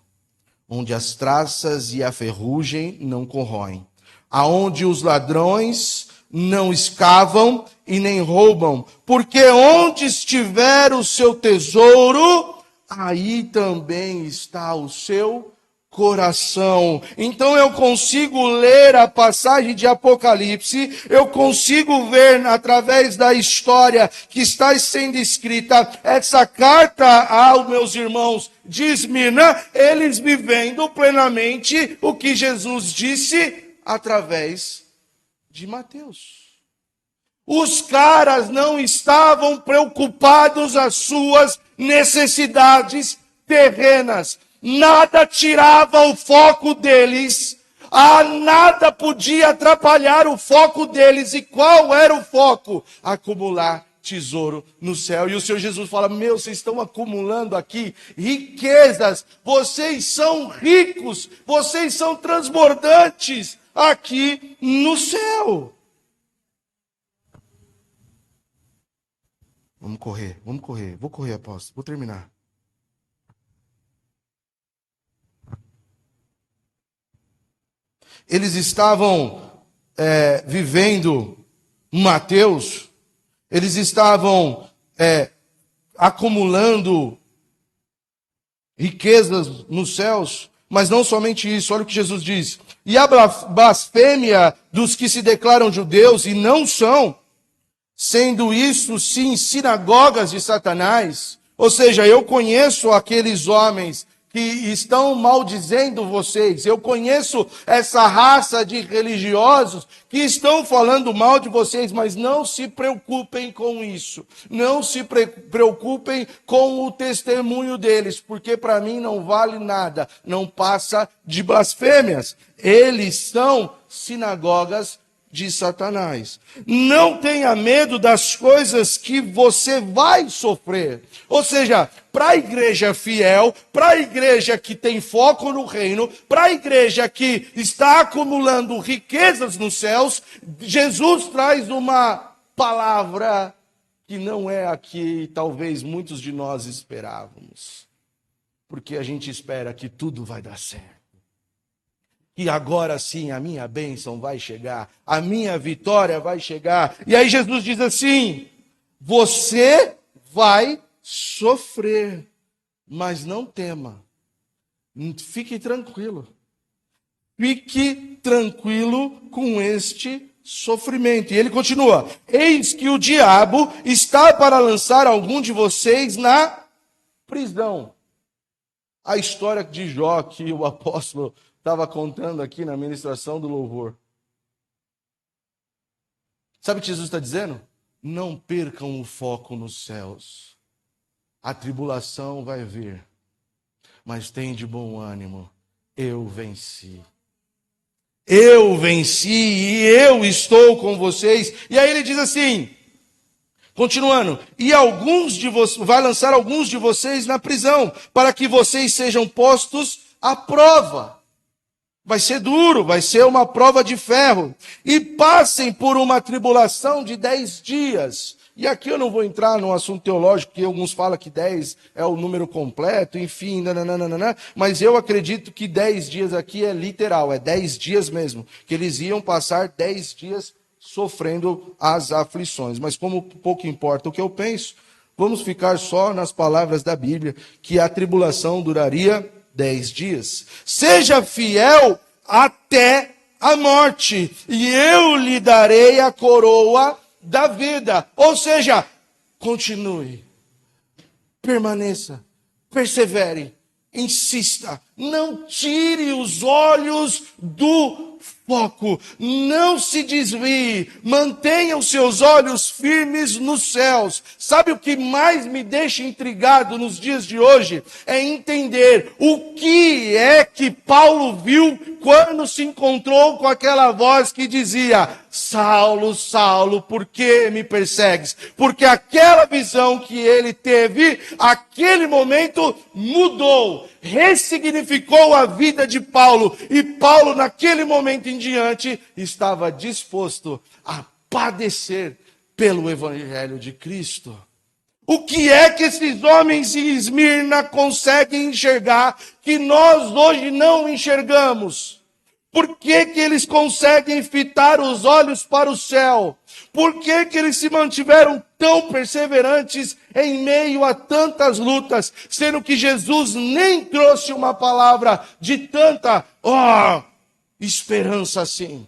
onde as traças e a ferrugem não corroem, aonde os ladrões não escavam e nem roubam, porque onde estiver o seu tesouro, aí também está o seu coração. Então eu consigo ler a passagem de Apocalipse, eu consigo ver através da história que está sendo escrita, essa carta aos meus irmãos de Esmirna, eles vivendo plenamente o que Jesus disse através de Mateus. Os caras não estavam preocupados as suas necessidades terrenas. Nada tirava o foco deles. Nada podia atrapalhar o foco deles. E qual era o foco? Acumular tesouro no céu. E o Senhor Jesus fala: vocês estão acumulando aqui riquezas. Vocês são ricos. Vocês são transbordantes aqui no céu. Vamos correr. Vou correr, apóstolo. Vou terminar. Eles estavam vivendo Mateus, eles estavam acumulando riquezas nos céus, mas não somente isso, olha o que Jesus diz. E a blasfêmia dos que se declaram judeus e não são, sendo isso sim sinagogas de Satanás. Ou seja, eu conheço aqueles homens que estão maldizendo vocês. Eu conheço essa raça de religiosos que estão falando mal de vocês, mas não se preocupem com isso. Não se preocupem com o testemunho deles, porque para mim não vale nada, não passa de blasfêmias. Eles são sinagogas de Satanás. Não tenha medo das coisas que você vai sofrer. Ou seja, para a igreja fiel, para a igreja que tem foco no reino, para a igreja que está acumulando riquezas nos céus, Jesus traz uma palavra que não é a que talvez muitos de nós esperávamos. Porque a gente espera que tudo vai dar certo. E agora sim a minha bênção vai chegar, a minha vitória vai chegar. E aí Jesus diz assim: você vai sofrer, mas não tema. Fique tranquilo. Fique tranquilo com este sofrimento. E ele continua: eis que o diabo está para lançar algum de vocês na prisão. A história de Jó que o apóstolo estava contando aqui na ministração do louvor. Sabe o que Jesus está dizendo? Não percam o foco nos céus. A tribulação vai vir, mas tem de bom ânimo. Eu venci. Eu venci e eu estou com vocês. E aí ele diz assim, continuando: e alguns de vocês, vai lançar alguns de vocês na prisão, para que vocês sejam postos à prova. Vai ser duro, vai ser uma prova de ferro. E passem por uma tribulação de 10 dias. E aqui eu não vou entrar num assunto teológico, que alguns falam que 10 é o número completo, enfim, nananana, mas eu acredito que 10 dias aqui é literal, é 10 dias mesmo. Que eles iam passar 10 dias sofrendo as aflições. Mas como pouco importa o que eu penso, vamos ficar só nas palavras da Bíblia, que a tribulação duraria 10 dias. Seja fiel até a morte, e eu lhe darei a coroa da vida. Ou seja, continue, permaneça, persevere, insista, não tire os olhos do foco, não se desvie, mantenha os seus olhos firmes nos céus. Sabe o que mais me deixa intrigado nos dias de hoje? É entender o que é que Paulo viu quando se encontrou com aquela voz que dizia: Saulo, Saulo, por que me persegues? Porque aquela visão que ele teve, aquele momento mudou, ressignificou a vida de Paulo. E Paulo, naquele momento em diante, estava disposto a padecer pelo Evangelho de Cristo. O que é que esses homens em Esmirna conseguem enxergar que nós hoje não enxergamos? Por que que eles conseguem fitar os olhos para o céu? Por que que eles se mantiveram tão perseverantes em meio a tantas lutas, sendo que Jesus nem trouxe uma palavra de tanta esperança assim?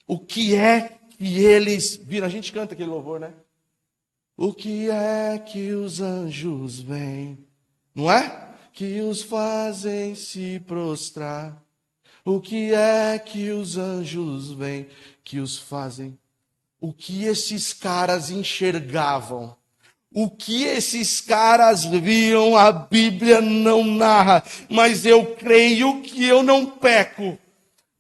O que é que eles viram? A gente canta aquele louvor, né? O que é que os anjos vêm, não é? Que os fazem se prostrar. O que é que os anjos vêm, que os fazem? O que esses caras enxergavam? O que esses caras viam, a Bíblia não narra. Mas eu creio que eu não peco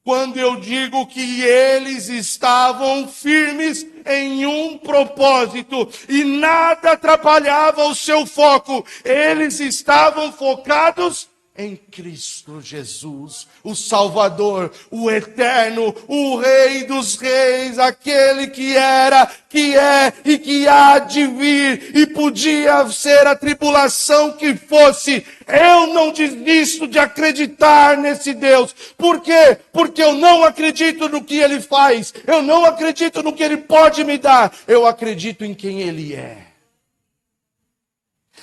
quando eu digo que eles estavam firmes em um propósito e nada atrapalhava o seu foco. Eles estavam focados em Cristo Jesus, o Salvador, o Eterno, o Rei dos Reis, aquele que era, que é e que há de vir, e podia ser a tribulação que fosse. Eu não desisto de acreditar nesse Deus. Por quê? Porque eu não acredito no que Ele faz, eu não acredito no que Ele pode me dar, eu acredito em quem Ele é.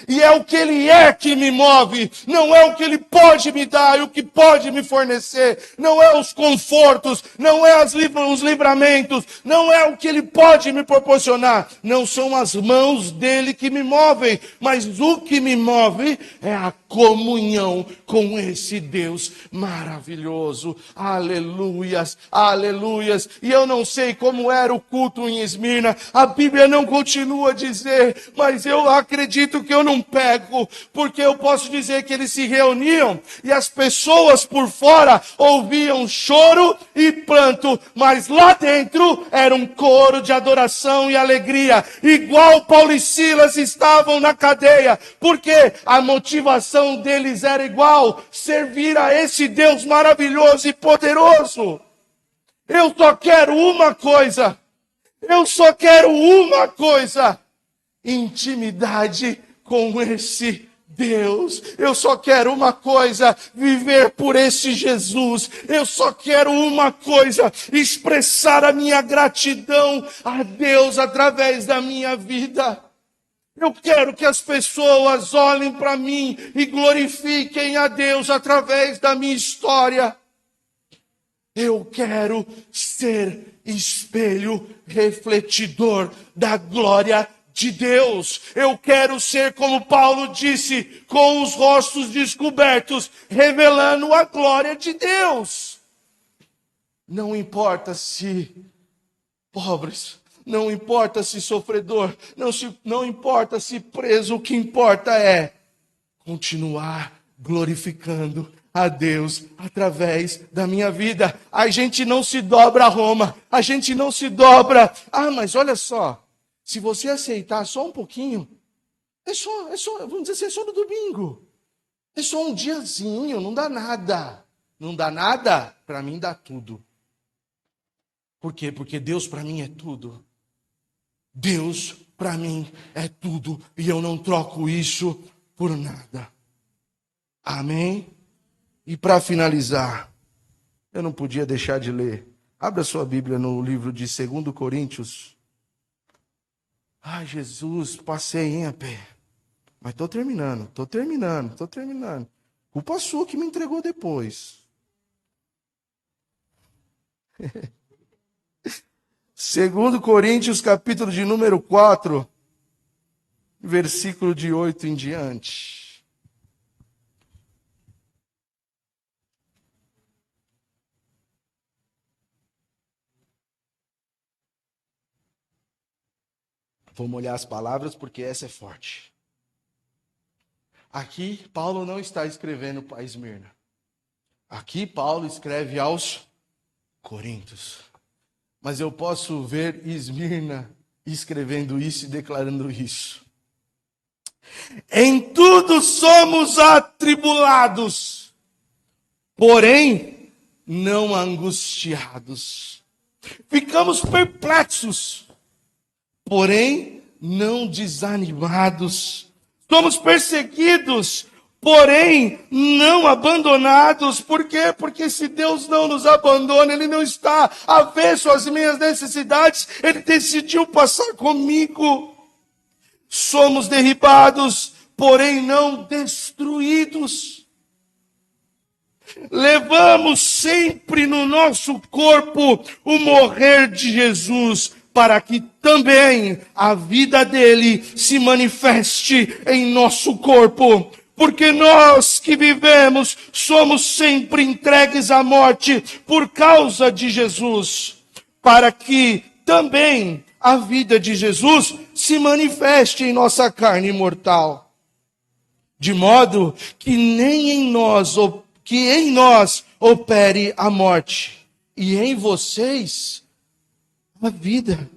E é o que Ele é que me move, não é o que Ele pode me dar e o que pode me fornecer, não é os confortos, não é os livramentos, não é o que Ele pode me proporcionar, não são as mãos dEle que me movem, mas o que me move é a comunhão com esse Deus maravilhoso. Aleluias, aleluias. E eu não sei como era o culto em Esmirna, a Bíblia não continua a dizer, mas eu acredito que eu não pego, porque eu posso dizer que eles se reuniam e as pessoas por fora ouviam choro e pranto, mas lá dentro era um coro de adoração e alegria, igual Paulo e Silas estavam na cadeia, porque a motivação deles era igual: servir a esse Deus maravilhoso e poderoso. Eu só quero uma coisa, intimidade com esse Deus. Eu só quero uma coisa, viver por esse Jesus. Eu só quero uma coisa, expressar a minha gratidão a Deus através da minha vida. Eu quero que as pessoas olhem para mim e glorifiquem a Deus através da minha história. Eu quero ser espelho refletidor da glória de Deus. Eu quero ser, como Paulo disse, com os rostos descobertos, revelando a glória de Deus. Não importa se pobres, não importa se sofredor, não importa se preso, o que importa é continuar glorificando a Deus através da minha vida. A gente não se dobra a Roma, a gente não se dobra. Mas olha só, se você aceitar só um pouquinho, é só, vamos dizer assim, é só no domingo. É só um diazinho, não dá nada. Não dá nada? Para mim dá tudo. Por quê? Porque Deus para mim é tudo. Deus para mim é tudo e eu não troco isso por nada. Amém? E para finalizar, eu não podia deixar de ler. Abra sua Bíblia no livro de 2 Coríntios. Ai, Jesus, passei em a pé. Mas estou terminando. Culpa sua que me entregou depois. 2 Coríntios, capítulo de número 4, versículo de 8 em diante. Vou molhar as palavras porque essa é forte. Aqui, Paulo não está escrevendo para Esmirna. Aqui, Paulo escreve aos Coríntios. Mas eu posso ver Esmirna escrevendo isso e declarando isso. Em tudo somos atribulados, porém não angustiados. Ficamos perplexos, porém não desanimados. Somos perseguidos, porém não abandonados. Por quê? Porque se Deus não nos abandona, Ele não está avesso às minhas necessidades, Ele decidiu passar comigo. Somos derribados, porém não destruídos. Levamos sempre no nosso corpo o morrer de Jesus, para que também a vida dele se manifeste em nosso corpo. Porque nós que vivemos somos sempre entregues à morte por causa de Jesus, para que também a vida de Jesus se manifeste em nossa carne mortal. De modo que em nós opere a morte, e em vocês a vida.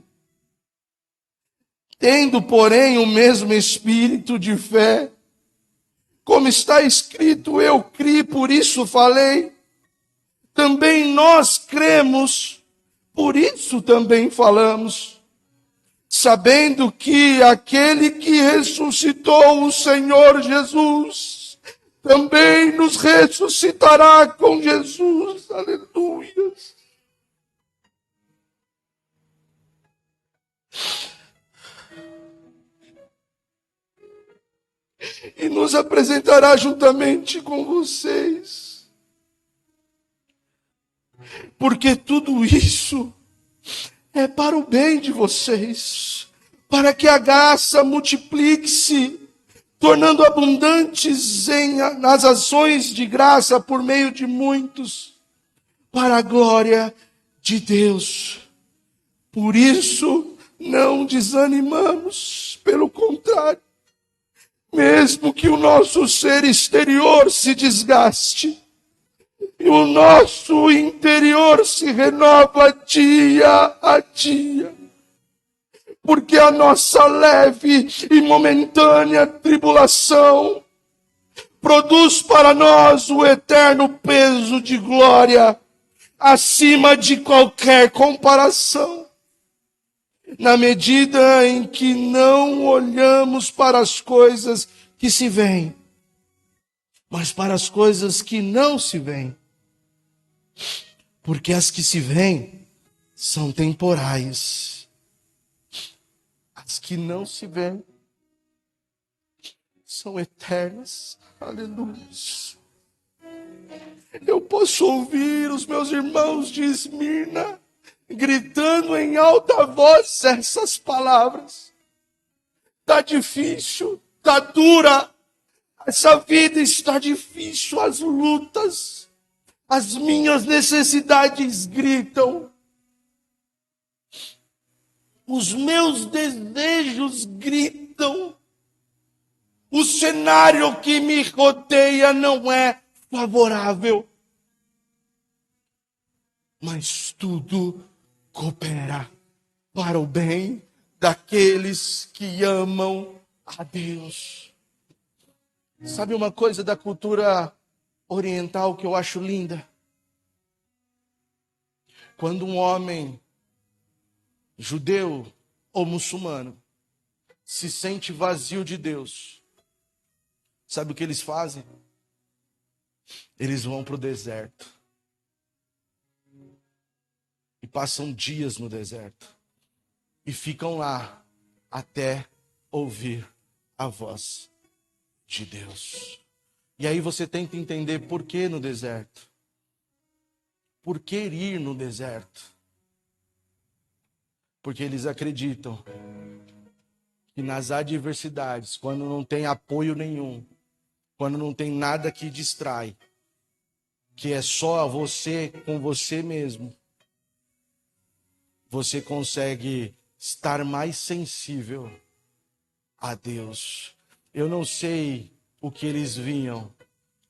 Tendo, porém, o mesmo espírito de fé, como está escrito, eu criei, por isso falei. Também nós cremos, por isso também falamos. Sabendo que aquele que ressuscitou o Senhor Jesus, também nos ressuscitará com Jesus. Aleluia. E nos apresentará juntamente com vocês. Porque tudo isso é para o bem de vocês, para que a graça multiplique-se, tornando abundantes nas ações de graça por meio de muitos, para a glória de Deus. Por isso, não desanimamos, pelo contrário, mesmo que o nosso ser exterior se desgaste, e o nosso interior se renova dia a dia. Porque a nossa leve e momentânea tribulação produz para nós o eterno peso de glória, acima de qualquer comparação. Na medida em que não olhamos para as coisas que se veem, mas para as coisas que não se veem. Porque as que se veem são temporais. As que não se veem são eternas. Aleluia. Eu posso ouvir os meus irmãos de Esmirna gritando em alta voz essas palavras. Está difícil, está dura. Essa vida está difícil, as lutas, as minhas necessidades gritam. Os meus desejos gritam. O cenário que me rodeia não é favorável. Mas tudo coopera para o bem daqueles que amam a Deus. Sabe uma coisa da cultura oriental que eu acho linda? Quando um homem judeu ou muçulmano se sente vazio de Deus, sabe o que eles fazem? Eles vão para o deserto e passam dias no deserto e ficam lá até ouvir a voz de Deus. E aí você tenta entender por que no deserto. Por que ir no deserto? Porque eles acreditam que nas adversidades, quando não tem apoio nenhum, quando não tem nada que distrai, que é só você com você mesmo, você consegue estar mais sensível a Deus. Eu não sei o que eles viam,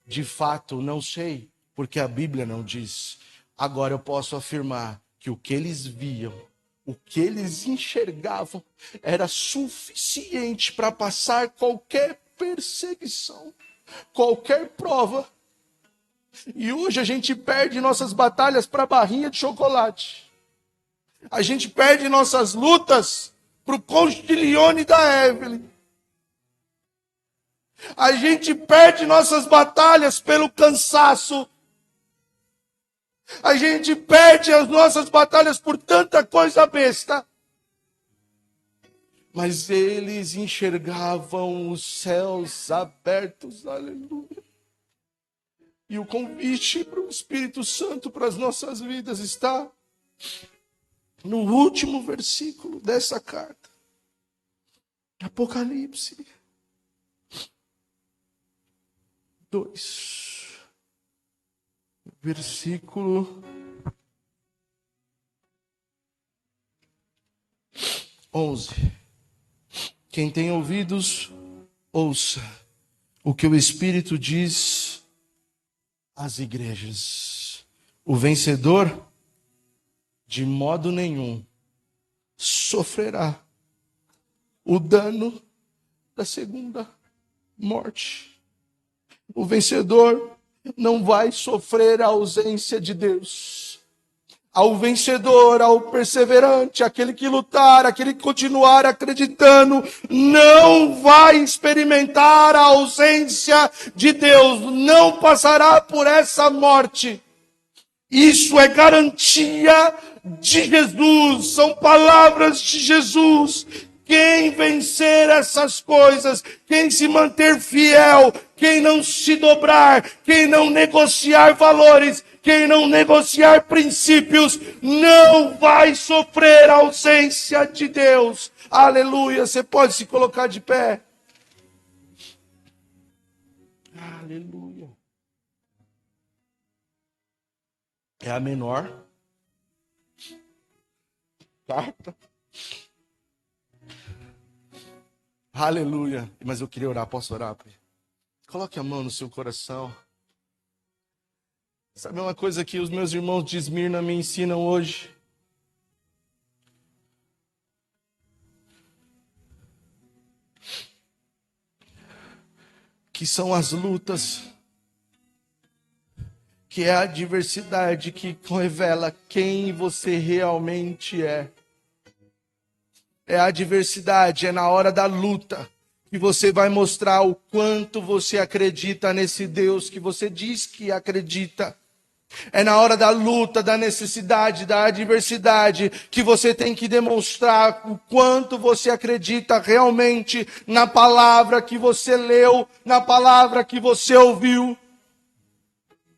de fato não sei, porque a Bíblia não diz. Agora eu posso afirmar que o que eles viam, o que eles enxergavam, era suficiente para passar qualquer perseguição, qualquer prova. E hoje a gente perde nossas batalhas para barrinha de chocolate. A gente perde nossas lutas para o Constiglione da Evelyn. A gente perde nossas batalhas pelo cansaço. A gente perde as nossas batalhas por tanta coisa besta. Mas eles enxergavam os céus abertos, aleluia. E o convite para o Espírito Santo para as nossas vidas está no último versículo dessa carta. Apocalipse 2, versículo 11. Quem tem ouvidos, ouça o que o Espírito diz às igrejas. O vencedor, de modo nenhum, sofrerá o dano da segunda morte. O vencedor não vai sofrer a ausência de Deus. Ao vencedor, ao perseverante, aquele que lutar, aquele que continuar acreditando, não vai experimentar a ausência de Deus, não passará por essa morte. Isso é garantia de Jesus, são palavras de Jesus. Quem vencer essas coisas, quem se manter fiel, quem não se dobrar, quem não negociar valores, quem não negociar princípios, não vai sofrer a ausência de Deus. Aleluia. Você pode se colocar de pé. Aleluia. É a menor carta. Aleluia. Mas eu queria orar. Posso orar? Coloque a mão no seu coração. Sabe uma coisa que os meus irmãos de Esmirna me ensinam hoje? Que são as lutas, que é a adversidade que revela quem você realmente é. É a adversidade, é na hora da luta que você vai mostrar o quanto você acredita nesse Deus que você diz que acredita. É na hora da luta, da necessidade, da adversidade, que você tem que demonstrar o quanto você acredita realmente na palavra que você leu, na palavra que você ouviu.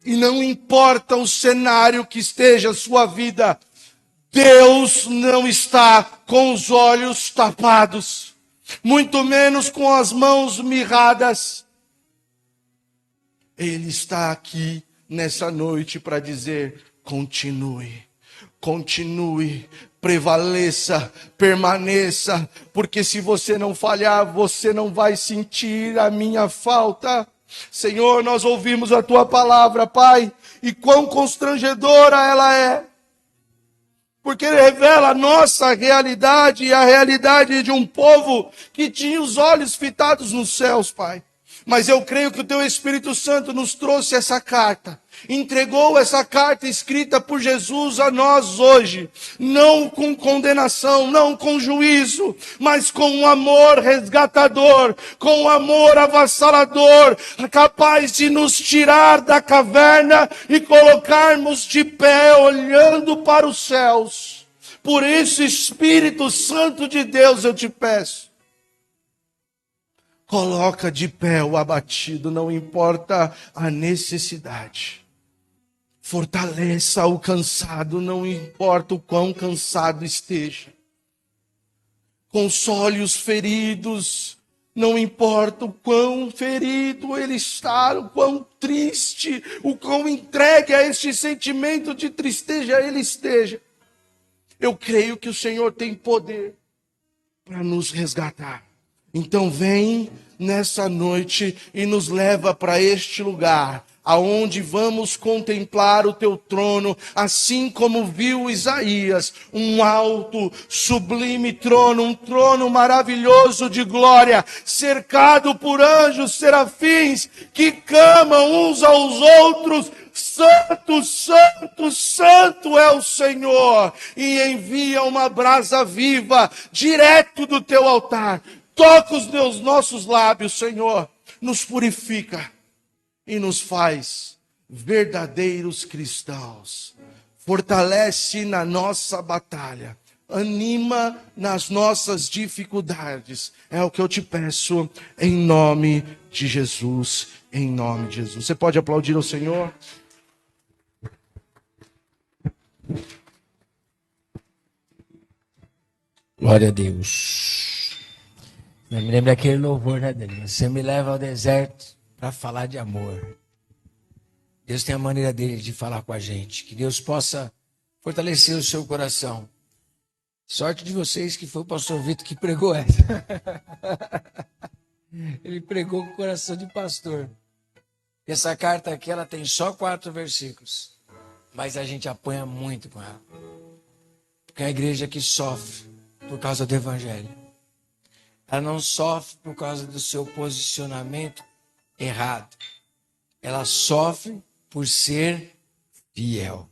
E não importa o cenário que esteja a sua vida, Deus não está com os olhos tapados, muito menos com as mãos mirradas. Ele está aqui nessa noite para dizer: continue, continue, prevaleça, permaneça, porque se você não falhar, você não vai sentir a minha falta. Senhor, nós ouvimos a tua palavra, Pai, e quão constrangedora ela é, porque revela a nossa realidade e a realidade de um povo que tinha os olhos fitados nos céus, Pai. Mas eu creio que o teu Espírito Santo nos trouxe essa carta, entregou essa carta escrita por Jesus a nós hoje, não com condenação, não com juízo, mas com um amor resgatador, com um amor avassalador, capaz de nos tirar da caverna e colocarmos de pé, olhando para os céus. Por isso, Espírito Santo de Deus, eu te peço, coloca de pé o abatido, não importa a necessidade. Fortaleça o cansado, não importa o quão cansado esteja. Console os feridos, não importa o quão ferido ele está, o quão triste, o quão entregue a este sentimento de tristeza ele esteja. Eu creio que o Senhor tem poder para nos resgatar. Então vem nessa noite e nos leva para este lugar, aonde vamos contemplar o teu trono, assim como viu Isaías, um alto, sublime trono, um trono maravilhoso de glória, cercado por anjos, serafins, que clamam uns aos outros: Santo, Santo, Santo é o Senhor, e envia uma brasa viva direto do teu altar. Toca os nossos lábios, Senhor. nos purifica e nos faz verdadeiros cristãos. Fortalece na nossa batalha, anima nas nossas dificuldades. É o que eu te peço em nome de Jesus, em nome de Jesus. Você pode aplaudir ao Senhor? Glória a Deus. Eu me lembro daquele louvor, né, Dani? Você me leva ao deserto para falar de amor. Deus tem a maneira dele de falar com a gente. Que Deus possa fortalecer o seu coração. Sorte de vocês que foi o pastor Vitor que pregou essa. Ele pregou com o coração de pastor. Essa carta aqui, ela tem só 4 versículos. Mas a gente apanha muito com ela. Porque é a igreja que sofre por causa do evangelho. Ela não sofre por causa do seu posicionamento errado. Ela sofre por ser fiel.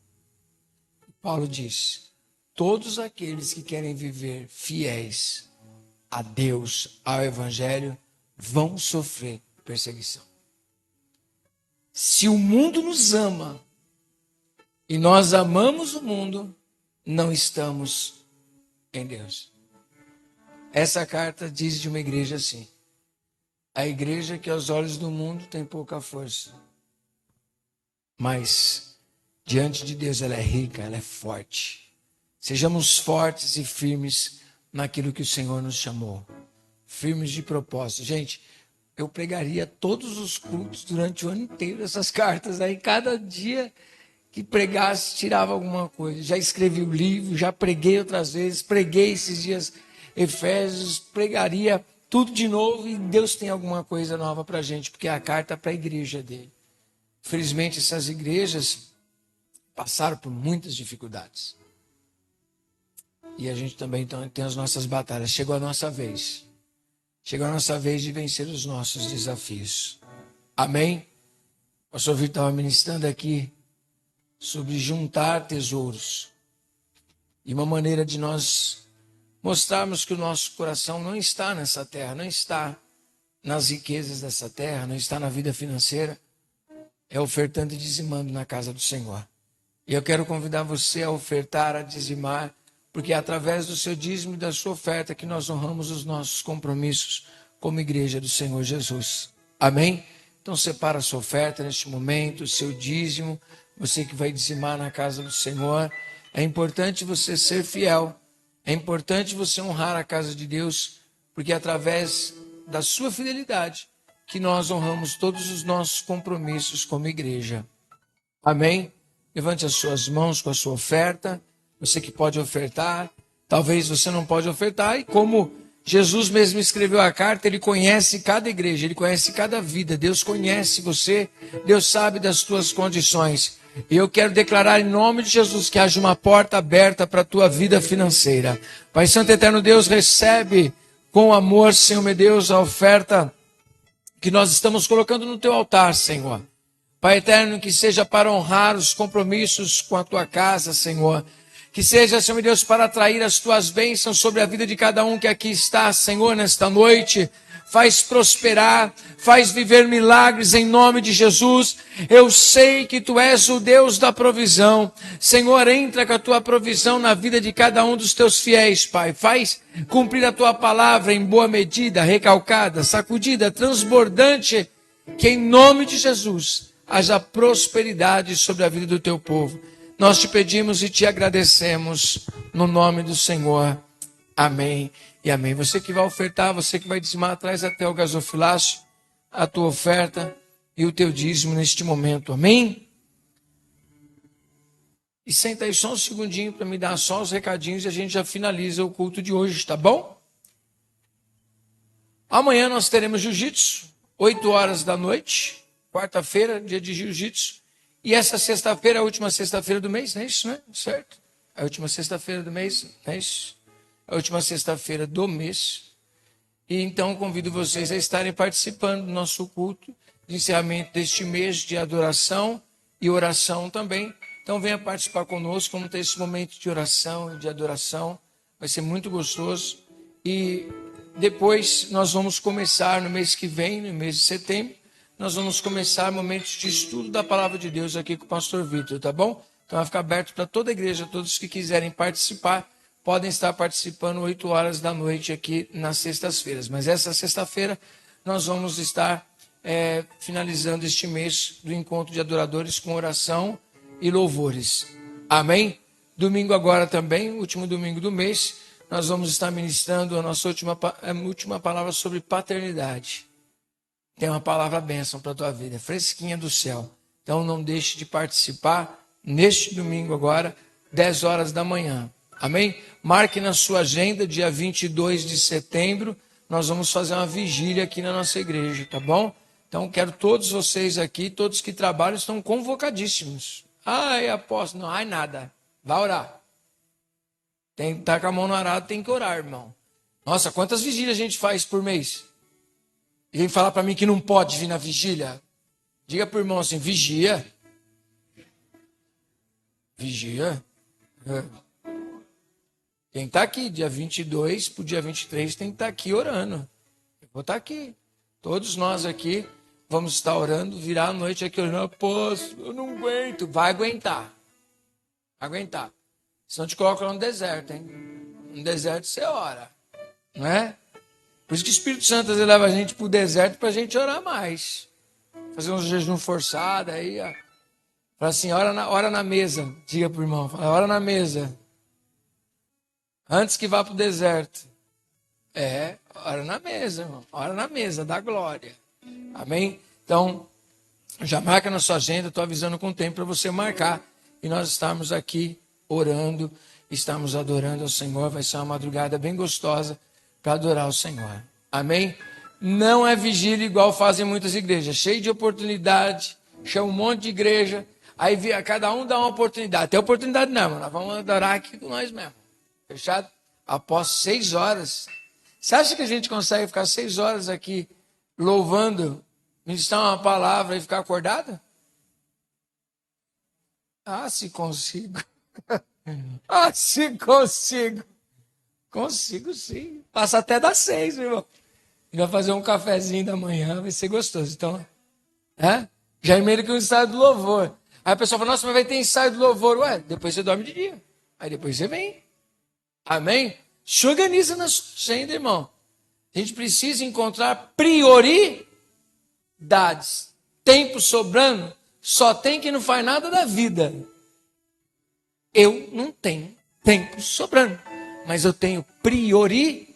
Paulo diz: todos aqueles que querem viver fiéis a Deus, ao evangelho, vão sofrer perseguição. Se o mundo nos ama e nós amamos o mundo, não estamos em Deus. Essa carta diz de uma igreja assim: a igreja que aos olhos do mundo tem pouca força, mas diante de Deus ela é rica, ela é forte. Sejamos fortes e firmes naquilo que o Senhor nos chamou, firmes de propósito. Gente, eu pregaria todos os cultos durante o ano inteiro essas cartas aí, cada dia que pregasse, tirava alguma coisa. Já escrevi o livro, já preguei outras vezes, preguei esses dias Efésios, pregaria tudo de novo e Deus tem alguma coisa nova para a gente, porque é a carta para a igreja dele. Felizmente, essas igrejas passaram por muitas dificuldades. E a gente também tem as nossas batalhas. Chegou a nossa vez. Chegou a nossa vez de vencer os nossos desafios. Amém? O pastor Vitor estava ministrando aqui sobre juntar tesouros. E uma maneira de nós mostrarmos que o nosso coração não está nessa terra, não está nas riquezas dessa terra, não está na vida financeira, é ofertando e dizimando na casa do Senhor. E eu quero convidar você a ofertar, a dizimar, porque é através do seu dízimo e da sua oferta que nós honramos os nossos compromissos como igreja do Senhor Jesus. Amém? Então separa a sua oferta neste momento, o seu dízimo, você que vai dizimar na casa do Senhor. É importante você ser fiel, é importante você honrar a casa de Deus, porque é através da sua fidelidade que nós honramos todos os nossos compromissos como igreja. Amém? Levante as suas mãos com a sua oferta. Você que pode ofertar, talvez você não pode ofertar, e como Jesus mesmo escreveu a carta, ele conhece cada igreja, ele conhece cada vida, Deus conhece você, Deus sabe das tuas condições. E eu quero declarar em nome de Jesus que haja uma porta aberta para a tua vida financeira. Pai Santo Eterno Deus, recebe com amor, Senhor meu Deus, a oferta que nós estamos colocando no teu altar, Senhor. Pai Eterno, que seja para honrar os compromissos com a tua casa, Senhor. Que seja, Senhor meu Deus, para atrair as tuas bênçãos sobre a vida de cada um que aqui está, Senhor, nesta noite. Faz prosperar, faz viver milagres em nome de Jesus. Eu sei que tu és o Deus da provisão. Senhor, entra com a tua provisão na vida de cada um dos teus fiéis, Pai. Faz cumprir a tua palavra em boa medida, recalcada, sacudida, transbordante. Que em nome de Jesus haja prosperidade sobre a vida do teu povo. Nós te pedimos e te agradecemos no nome do Senhor. Amém e amém. Você que vai ofertar, você que vai dizimar, traz até o gasofilácio a tua oferta e o teu dízimo neste momento. Amém? E senta aí só um segundinho para me dar só os recadinhos e a gente já finaliza o culto de hoje, tá bom? Amanhã nós teremos jiu-jitsu, 8 horas da noite, quarta-feira, dia de jiu-jitsu. E essa sexta-feira é a última sexta-feira do mês, não é isso, né? Certo? A última sexta-feira do mês, não é isso? A última sexta-feira do mês. E então convido vocês a estarem participando do nosso culto de encerramento deste mês de adoração e oração também. Então venha participar conosco, vamos ter esse momento de oração e de adoração. Vai ser muito gostoso. E depois nós vamos começar no mês que vem, no mês de setembro, nós vamos começar momentos de estudo da palavra de Deus aqui com o pastor Vitor, tá bom? Então vai ficar aberto para toda a igreja, todos que quiserem participar, podem estar participando 8 horas da noite aqui nas sextas-feiras. Mas essa sexta-feira nós vamos estar finalizando este mês do encontro de adoradores com oração e louvores. Amém? Domingo agora também, último domingo do mês, nós vamos estar ministrando a nossa última palavra sobre paternidade. Tem uma palavra bênção para a tua vida, fresquinha do céu. Então não deixe de participar neste domingo agora, 10 horas da manhã. Amém? Marque na sua agenda, dia 22 de setembro, nós vamos fazer uma vigília aqui na nossa igreja, tá bom? Então quero todos vocês aqui, todos que trabalham, estão convocadíssimos. Ai, apóstolo, não, ai nada. Vai orar. Tem que estar com a mão no arado, tem que orar, irmão. Nossa, quantas vigílias a gente faz por mês? E vem falar para mim que não pode vir na vigília? Diga para o irmão assim, vigia. Vigia. Tem que estar aqui, dia 22 para o dia 23, tem que estar aqui orando. Eu vou estar aqui. Todos nós aqui vamos estar orando, virar a noite aqui orando. Apóstolo, eu não aguento. Vai aguentar. Aguentar. Senão te coloca no deserto, hein? No deserto você ora. Não é? Por isso que o Espírito Santo às vezes leva a gente para o deserto para a gente orar mais. Fazer um jejum forçado aí, ó. Fala assim, ora na mesa. Diga para o irmão, fala, ora na mesa. Antes que vá para o deserto. Ora na mesa, irmão. Ora na mesa, dá glória. Amém? Então, já marca na sua agenda, estou avisando com o tempo para você marcar. E nós estamos aqui orando, estamos adorando ao Senhor. Vai ser uma madrugada bem gostosa para adorar o Senhor. Amém? Não é vigília igual fazem muitas igrejas. Cheio de oportunidade, chama um monte de igreja. Aí cada um dá uma oportunidade. Tem oportunidade não, mano. Nós vamos adorar aqui com nós mesmo. Fechado? Após 6 horas. Você acha que a gente consegue ficar 6 horas aqui louvando, ministrar uma palavra e ficar acordado? Ah, se consigo. Ah, se consigo. Consigo sim. Passa até das 6, meu irmão. E vai fazer um cafezinho da manhã, vai ser gostoso. Então, já emenda que o ensaio do louvor. Aí a pessoa fala, nossa, mas vai ter ensaio do louvor. Ué, depois você dorme de dia. Aí depois você vem. Amém? Se organiza na sua agenda, irmão. A gente precisa encontrar prioridades. Tempo sobrando, só tem quem não faz nada da vida. Eu não tenho tempo sobrando, mas eu tenho prioridades.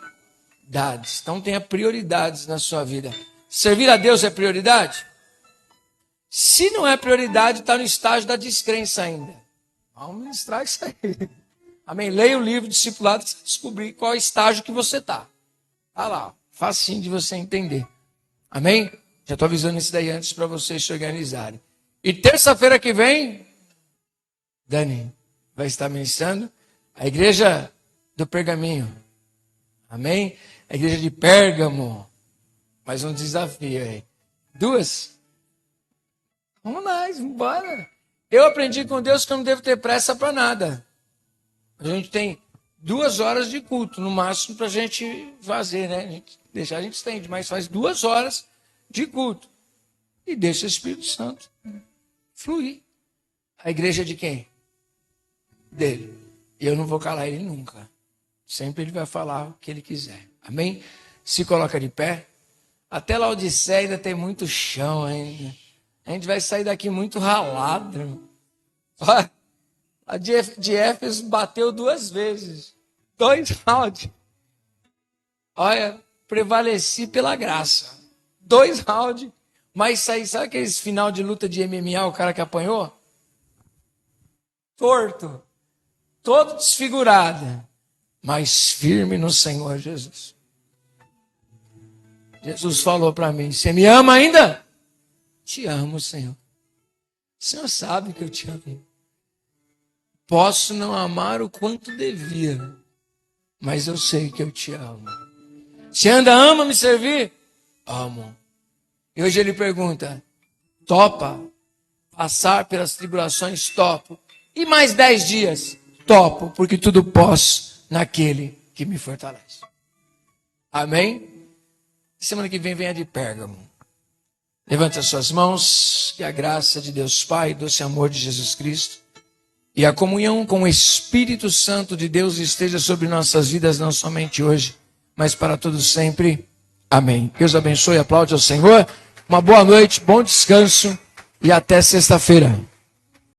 Então tenha prioridades na sua vida. Servir a Deus é prioridade? Se não é prioridade, está no estágio da descrença ainda. Vamos ministrar isso aí. Amém? Leia o livro Discipulado para descobrir qual estágio que você está. Está lá, facinho de você entender. Amém? Já estou avisando isso daí antes para vocês se organizarem. E terça-feira que vem, Dani vai estar ministrando a igreja do Pergaminho. Amém? A igreja de Pérgamo. Mais um desafio aí. 2? Vamos lá, embora. Eu aprendi com Deus que eu não devo ter pressa para nada. A gente tem 2 horas de culto, no máximo, para a gente fazer, né? A gente estende, mas faz 2 horas de culto. E deixa o Espírito Santo fluir. A igreja é de quem? Dele. E eu não vou calar ele nunca. Sempre ele vai falar o que ele quiser. Amém? Se coloca de pé. Até Laodiceia ainda tem muito chão ainda. A gente vai sair daqui muito ralado. Olha, a de Éfeso bateu 2 vezes. 2 rounds. Olha, prevaleci pela graça. 2 rounds. Mas sabe aqueles final de luta de MMA, o cara que apanhou? Torto. Todo desfigurado. Mas firme no Senhor Jesus. Jesus falou para mim, você me ama ainda? Te amo, Senhor. O Senhor sabe que eu te amo. Posso não amar o quanto devia, mas eu sei que eu te amo. Você ainda ama me servir? Amo. E hoje ele pergunta, topa passar pelas tribulações? Topo. E mais 10 dias? Topo, porque tudo posso naquele que me fortalece. Amém? Semana que vem venha de Pérgamo. Levante as suas mãos, que a graça de Deus Pai, doce amor de Jesus Cristo e a comunhão com o Espírito Santo de Deus esteja sobre nossas vidas, não somente hoje, mas para todos sempre. Amém. Deus abençoe, aplaude ao Senhor. Uma boa noite, bom descanso e até sexta-feira.